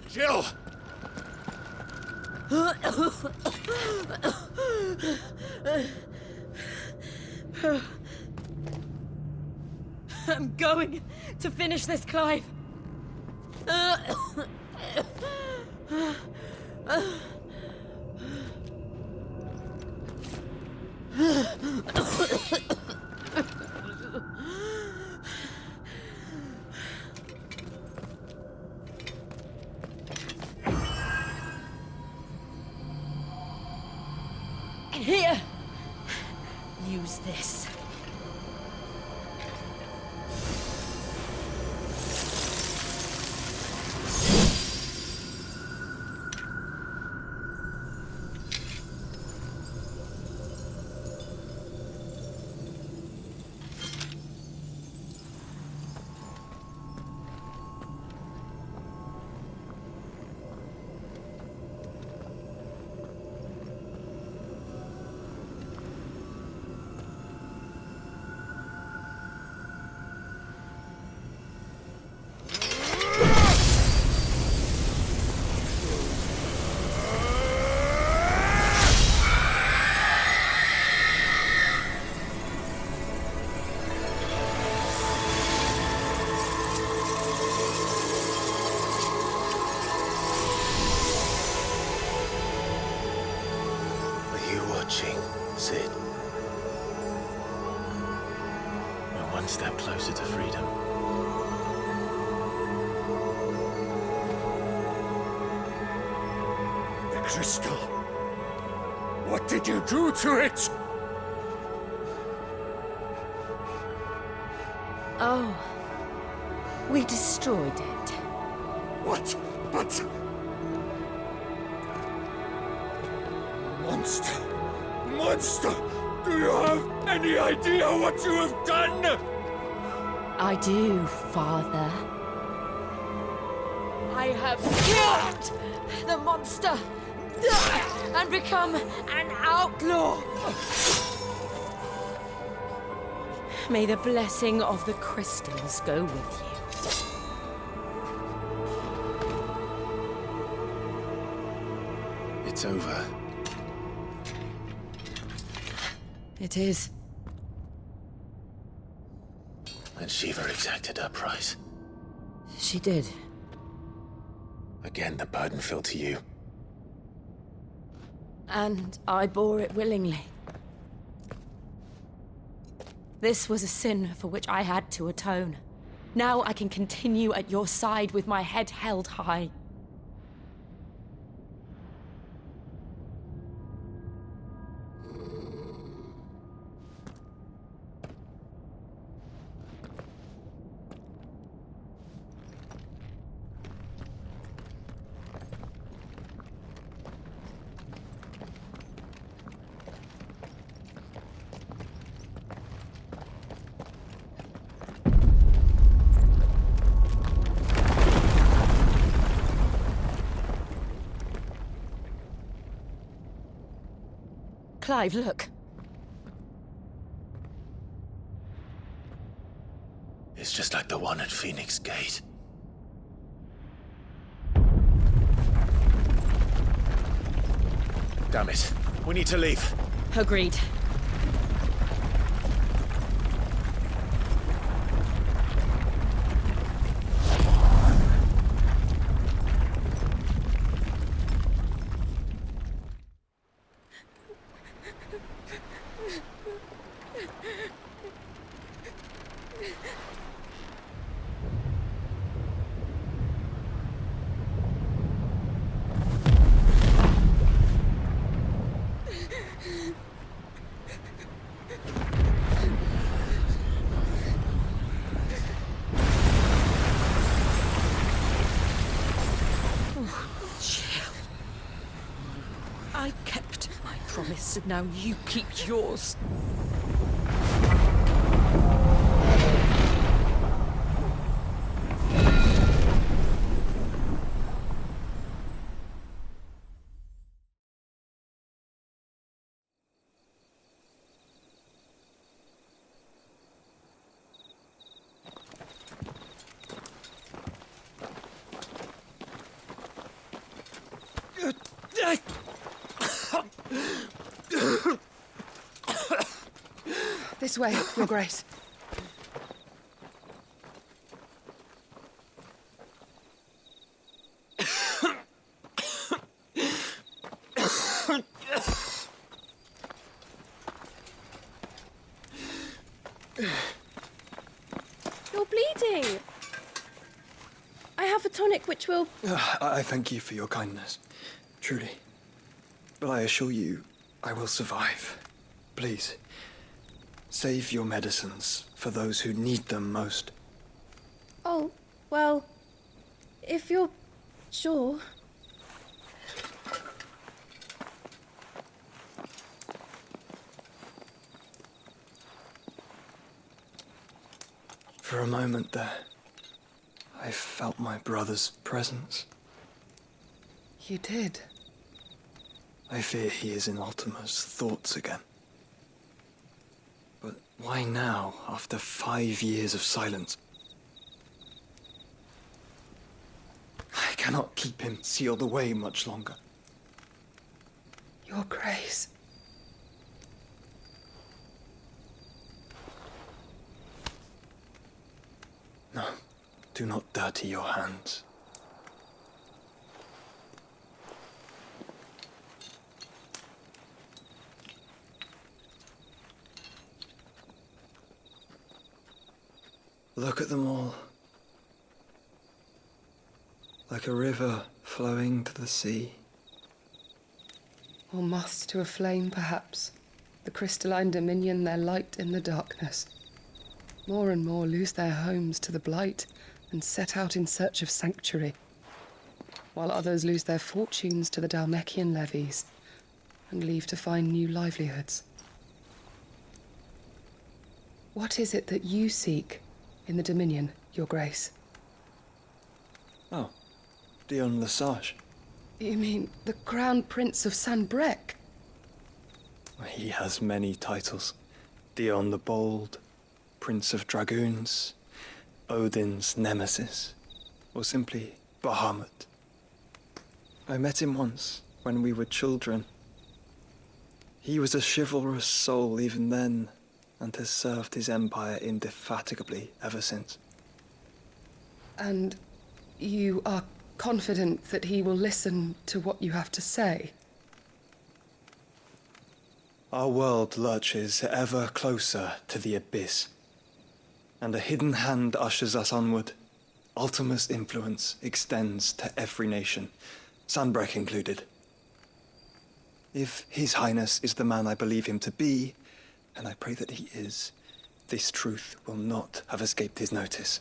Jill! I'm going to finish this, Clive. Here. Use this. Sid. We're one step closer to freedom. The crystal. What did you do to it? Oh. We destroyed it. What? But... Monster! Monster! Do you have any idea what you have done? I do, Father. I have killed the monster and become an outlaw. May the blessing of the crystals go with you. It's over. It is. And Shiva exacted her price. She did. Again, the burden fell to you. And I bore it willingly. This was a sin for which I had to atone. Now I can continue at your side with my head held high. Clive, look. It's just like the one at Phoenix Gate. Damn it. We need to leave. Agreed. I kept my promise, and now you keep yours. This way, Your Grace. You're bleeding. I have a tonic which will... I thank you for your kindness, truly. But I assure you, I will survive. Please, save your medicines for those who need them most. Oh, well, if you're sure... For a moment there, I felt my brother's presence. You did? I fear he is in Ultima's thoughts again. But why now, after 5 years of silence? I cannot keep him sealed away much longer. Your Grace. No, do not dirty your hands. Look at them all. Like a river flowing to the sea. Or moths to a flame, perhaps. The crystalline dominion their light in the darkness. More and more lose their homes to the blight and set out in search of sanctuary, while others lose their fortunes to the Dalmekian levies and leave to find new livelihoods. What is it that you seek in the Dominion, Your Grace? Oh, Dion Lesage. You mean the Crown Prince of Sanbrec? He has many titles. Dion the Bold, Prince of Dragoons, Odin's Nemesis, or simply Bahamut. I met him once, when we were children. He was a chivalrous soul even then, and has served his empire indefatigably ever since. And you are confident that he will listen to what you have to say? Our world lurches ever closer to the abyss, and a hidden hand ushers us onward. Ultima's influence extends to every nation, Sanbrec included. If His Highness is the man I believe him to be, and I pray that he is, this truth will not have escaped his notice.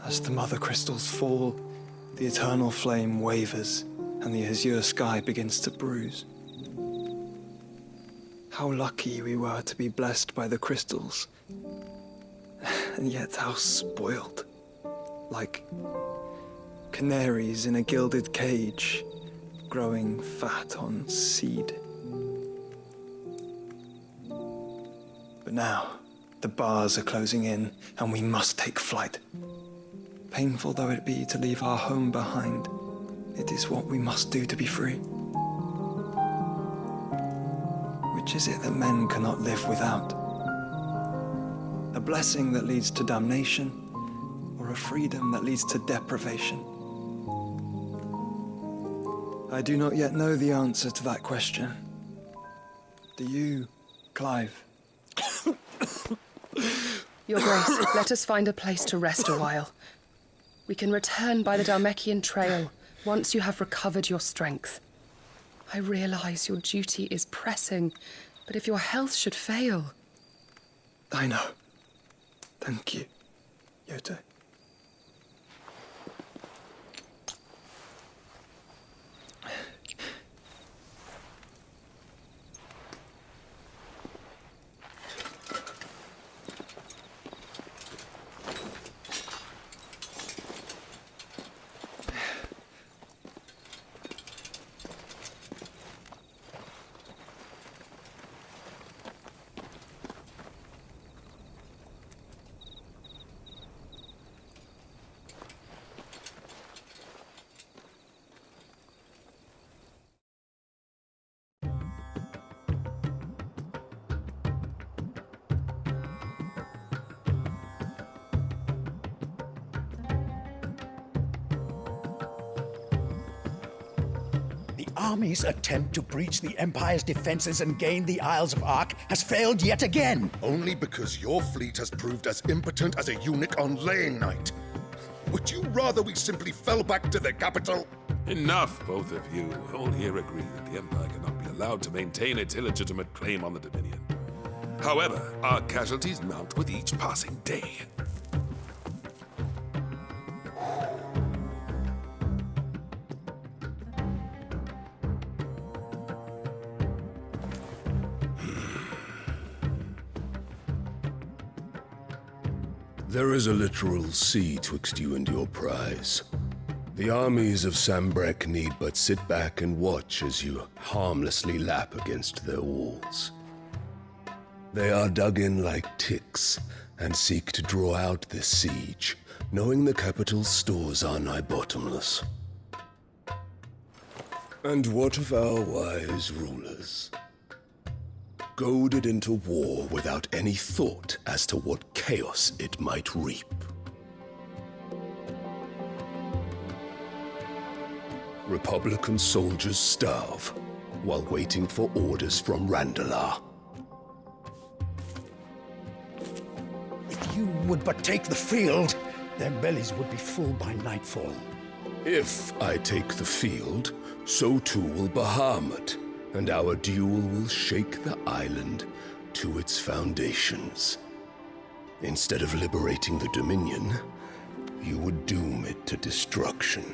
As the mother crystals fall, the eternal flame wavers, and the azure sky begins to bruise. How lucky we were to be blessed by the crystals, and yet how spoiled. Like canaries in a gilded cage, growing fat on seed. But now, the bars are closing in, and we must take flight. Painful though it be to leave our home behind, it is what we must do to be free. Which is it that men cannot live without? A blessing that leads to damnation, or a freedom that leads to deprivation? I do not yet know the answer to that question. Do you, Clive? Your Grace, let us find a place to rest a while. We can return by the Dalmekian trail once you have recovered your strength. I realize your duty is pressing, but if your health should fail... I know. Thank you, Yote. army's attempt to breach the Empire's defenses and gain the Isles of Ark has failed yet again. Only because your fleet has proved as impotent as a eunuch on laying night. Would you rather we simply fell back to the capital? Enough, both of you. All here agree that the Empire cannot be allowed to maintain its illegitimate claim on the Dominion. However, our casualties mount with each passing day. There is a literal sea twixt you and your prize. The armies of Sambrek need but sit back and watch as you harmlessly lap against their walls. They are dug in like ticks and seek to draw out this siege, knowing the capital's stores are nigh bottomless. And what of our wise rulers? Goaded into war without any thought as to what chaos it might reap. Republican soldiers starve while waiting for orders from Randalar. If you would but take the field, their bellies would be full by nightfall. If I take the field, so too will Bahamut, and our duel will shake the island to its foundations. Instead of liberating the Dominion, you would doom it to destruction.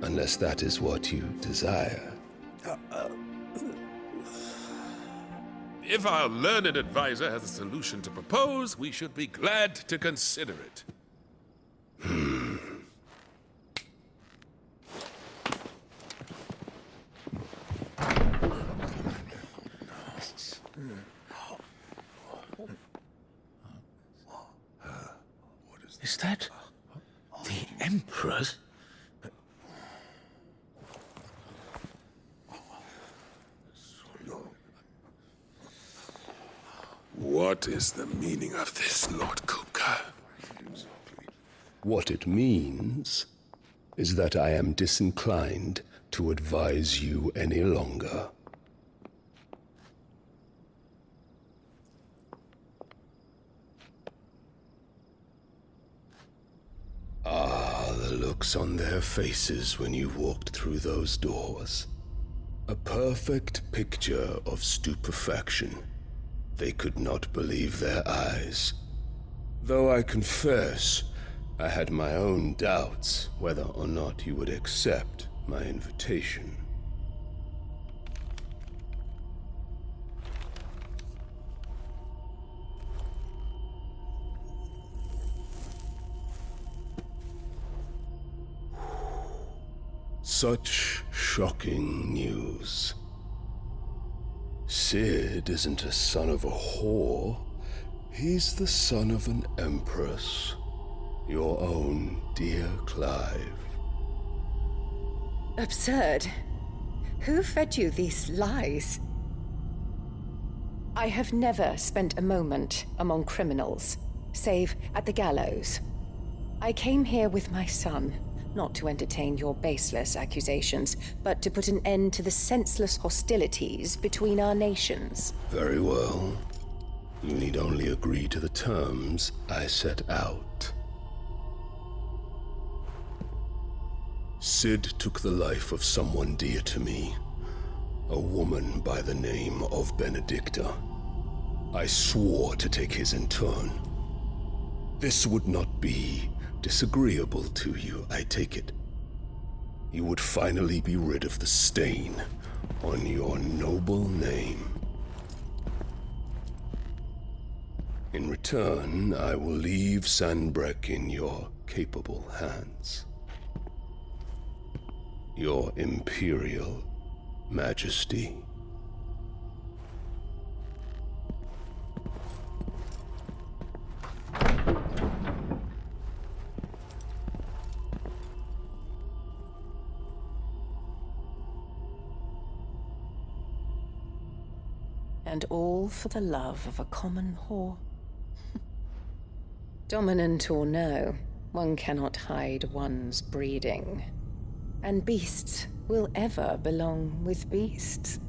Unless that is what you desire. If our learned advisor has a solution to propose, we should be glad to consider it. Is that the Emperor's? What is the meaning of this, Lord Kupka? What it means is that I am disinclined to advise you any longer. Ah, the looks on their faces when you walked through those doors. A perfect picture of stupefaction. They could not believe their eyes. Though I confess, I had my own doubts whether or not you would accept my invitation. Such shocking news. Sid isn't a son of a whore. He's the son of an empress. Your own dear Clive. Absurd. Who fed you these lies? I have never spent a moment among criminals, save at the gallows. I came here with my son, not to entertain your baseless accusations, but to put an end to the senseless hostilities between our nations. Very well. You need only agree to the terms I set out. Sid took the life of someone dear to me, a woman by the name of Benedicta. I swore to take his in turn. This would not be disagreeable to you, I take it. You would finally be rid of the stain on your noble name. In return, I will leave Sanbrek in your capable hands. Your Imperial Majesty. And all for the love of a common whore. Dominant or no, one cannot hide one's breeding. And beasts will ever belong with beasts.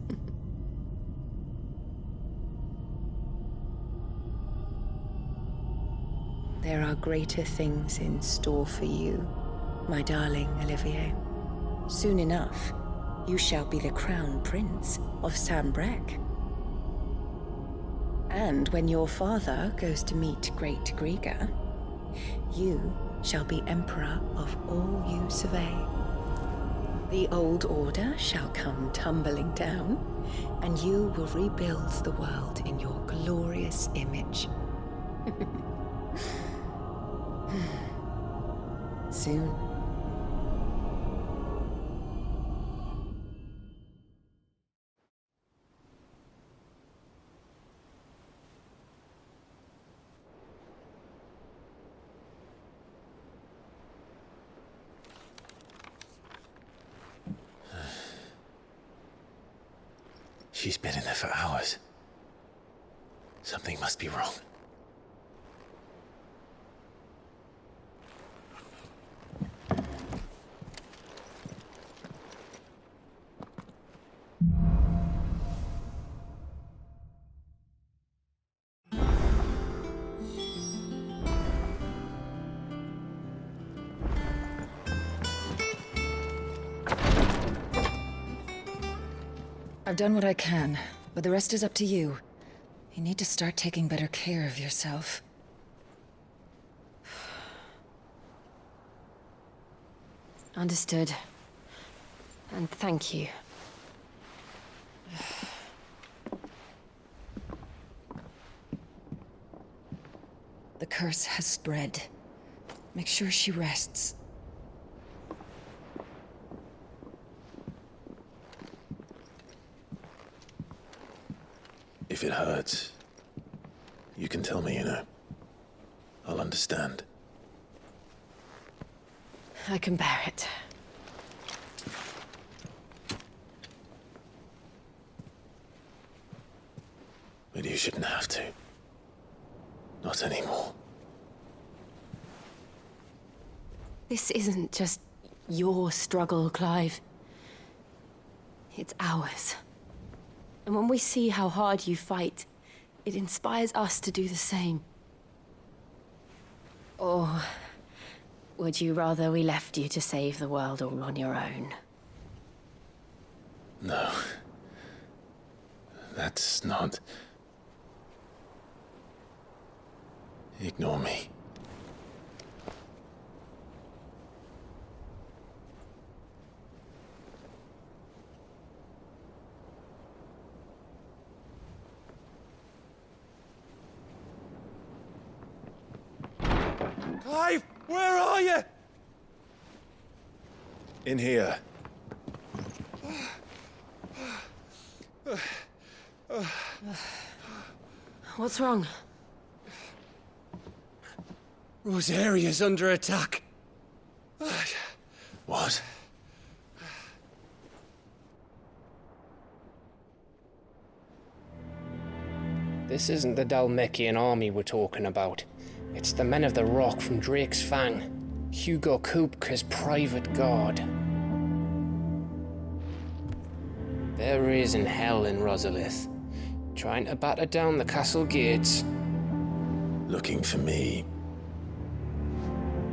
There are greater things in store for you, my darling Olivier. Soon enough, you shall be the crown prince of Sambrec. And when your father goes to meet Great Griga, you shall be emperor of all you survey. The old order shall come tumbling down, and you will rebuild the world in your glorious image. Soon. She's been in there for hours. Something must be wrong. I've done what I can, but the rest is up to you. You need to start taking better care of yourself. Understood. And thank you. The curse has spread. Make sure she rests. If it hurts, you can tell me, you know. I'll understand. I can bear it. But you shouldn't have to. Not anymore. This isn't just your struggle, Clive. It's ours. And when we see how hard you fight, it inspires us to do the same. Or would you rather we left you to save the world all on your own? No. That's not... Ignore me. Clive, where are you? In here. What's wrong? Rosaria's under attack. What? This isn't the Dalmekian army we're talking about. It's the men of the Rock from Drake's Fang. Hugo Kupka's private guard. They're raising hell in Rosalith, trying to batter down the castle gates. Looking for me.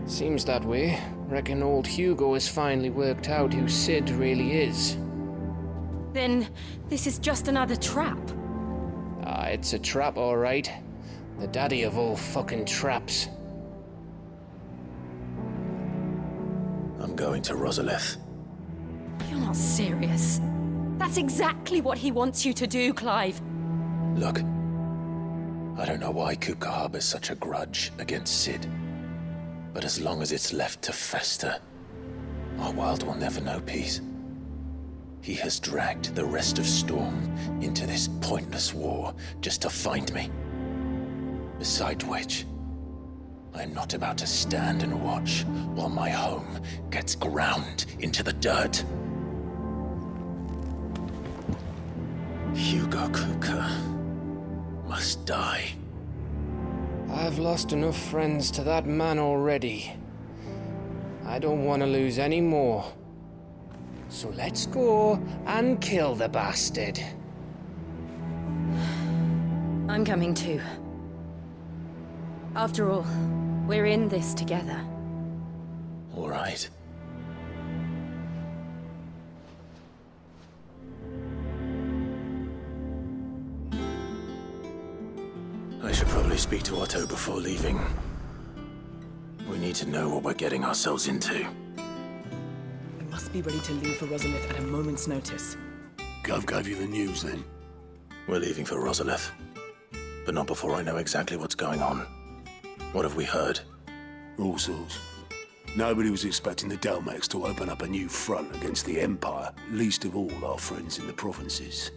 Seems that way. Reckon old Hugo has finally worked out who Sid really is. Then this is just another trap. Ah, it's a trap, all right. The daddy of all fucking traps. I'm going to Rosalith. You're not serious. That's exactly what he wants you to do, Clive. Look, I don't know why Kupka harbors such a grudge against Sid. But as long as it's left to fester, our world will never know peace. He has dragged the rest of Storm into this pointless war just to find me. Beside which, I'm not about to stand and watch while my home gets ground into the dirt. Hugo Kupka must die. I've lost enough friends to that man already. I don't want to lose any more. So let's go and kill the bastard. I'm coming too. After all, we're in this together. All right. I should probably speak to Otto before leaving. We need to know what we're getting ourselves into. We must be ready to leave for Rosalith at a moment's notice. Gov gave you the news, then? We're leaving for Rosalith. But not before I know exactly what's going on. What have we heard? All sorts. Nobody was expecting the Dalmex to open up a new front against the Empire, least of all our friends in the provinces.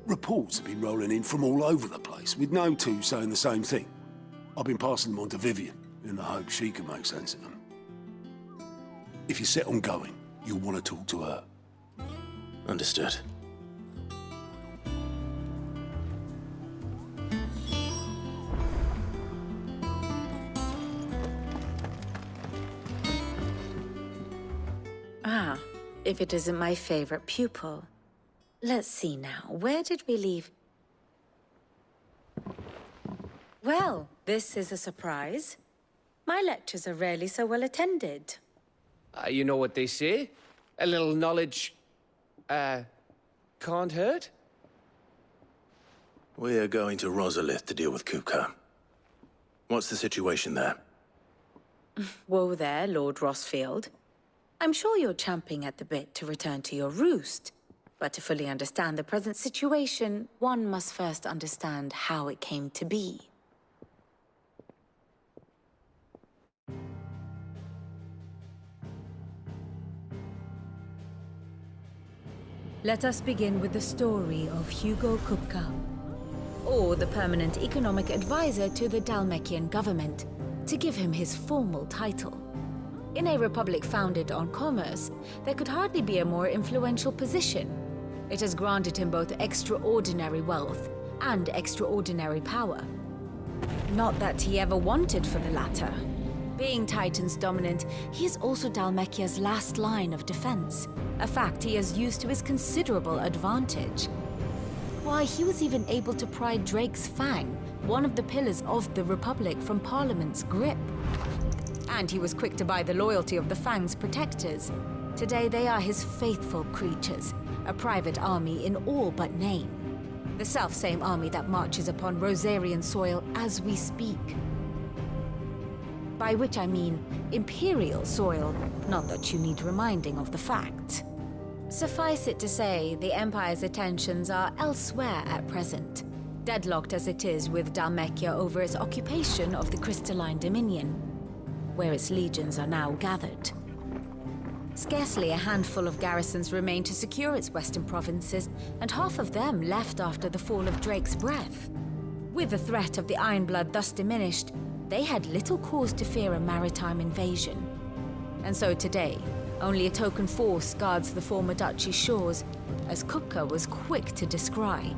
Reports have been rolling in from all over the place, with no two saying the same thing. I've been passing them on to Vivian, in the hope she can make sense of them. If you're set on going, you'll want to talk to her. Understood. Ah, if it isn't my favorite pupil. Let's see now, where did we leave? Well, this is a surprise. My lectures are rarely so well attended. You know what they say? A little knowledge, can't hurt? We're going to Rosalith to deal with Kupka. What's the situation there? Whoa there, Lord Rossfield. I'm sure you're champing at the bit to return to your roost. But to fully understand the present situation, one must first understand how it came to be. Let us begin with the story of Hugo Kupka, or the permanent economic advisor to the Dalmekian government, to give him his formal title. In a republic founded on commerce, there could hardly be a more influential position. It has granted him both extraordinary wealth and extraordinary power. Not that he ever wanted for the latter. Being Titan's dominant, he is also Dalmekia's last line of defense, a fact he has used to his considerable advantage. Why, he was even able to pry Drake's Fang, one of the pillars of the Republic, from Parliament's grip. And he was quick to buy the loyalty of the Fang's protectors. Today they are his faithful creatures, a private army in all but name. The self-same army that marches upon Rosarian soil as we speak. By which I mean Imperial soil, not that you need reminding of the fact. Suffice it to say, the Empire's attentions are elsewhere at present, deadlocked as it is with Dalmekia over its occupation of the Crystalline Dominion, where its legions are now gathered. Scarcely a handful of garrisons remain to secure its western provinces, and half of them left after the fall of Drake's Breath. With the threat of the Ironblood thus diminished, they had little cause to fear a maritime invasion. And so today, only a token force guards the former duchy's shores, as Kupka was quick to descry.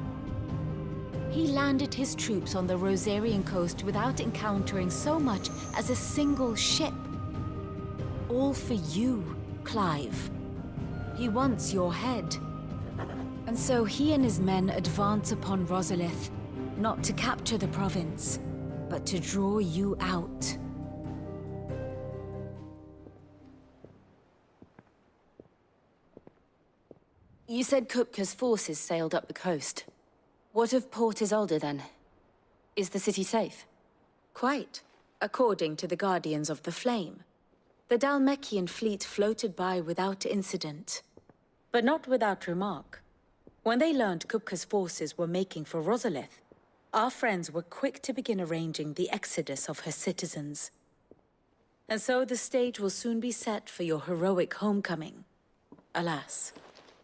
He landed his troops on the Rosarian coast without encountering so much as a single ship. All for you, Clive. He wants your head. And so he and his men advance upon Rosalith, not to capture the province, but to draw you out. You said Kupka's forces sailed up the coast. What of Port Isolde, then? Is the city safe? Quite, according to the Guardians of the Flame. The Dalmekian fleet floated by without incident. But not without remark. When they learned Kupka's forces were making for Rosalith, our friends were quick to begin arranging the exodus of her citizens. And so the stage will soon be set for your heroic homecoming. Alas,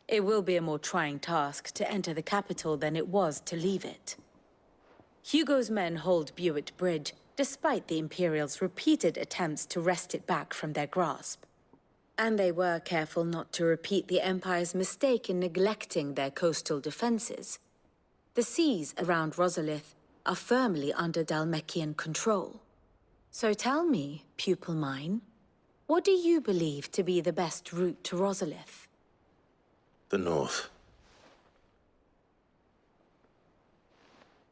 it will be a more trying task to enter the capital than it was to leave it. Hugo's men hold Buett Bridge, despite the Imperials' repeated attempts to wrest it back from their grasp. And they were careful not to repeat the Empire's mistake in neglecting their coastal defenses. The seas around Rosalith are firmly under Dalmekian control. So tell me, pupil mine, what do you believe to be the best route to Rosalith? The north.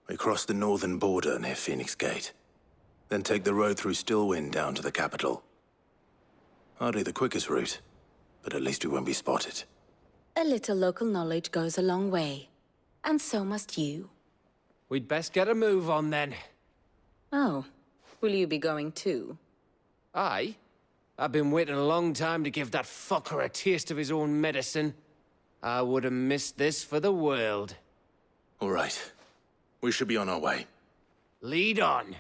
We cross the northern border near Phoenix Gate. Then take the road through Stillwind down to the capital. Hardly the quickest route, but at least we won't be spotted. A little local knowledge goes a long way. And so must you. We'd best get a move on then. Oh, will you be going too? Aye. I've been waiting a long time to give that fucker a taste of his own medicine. I would have missed this for the world. All right. We should be on our way. Lead on.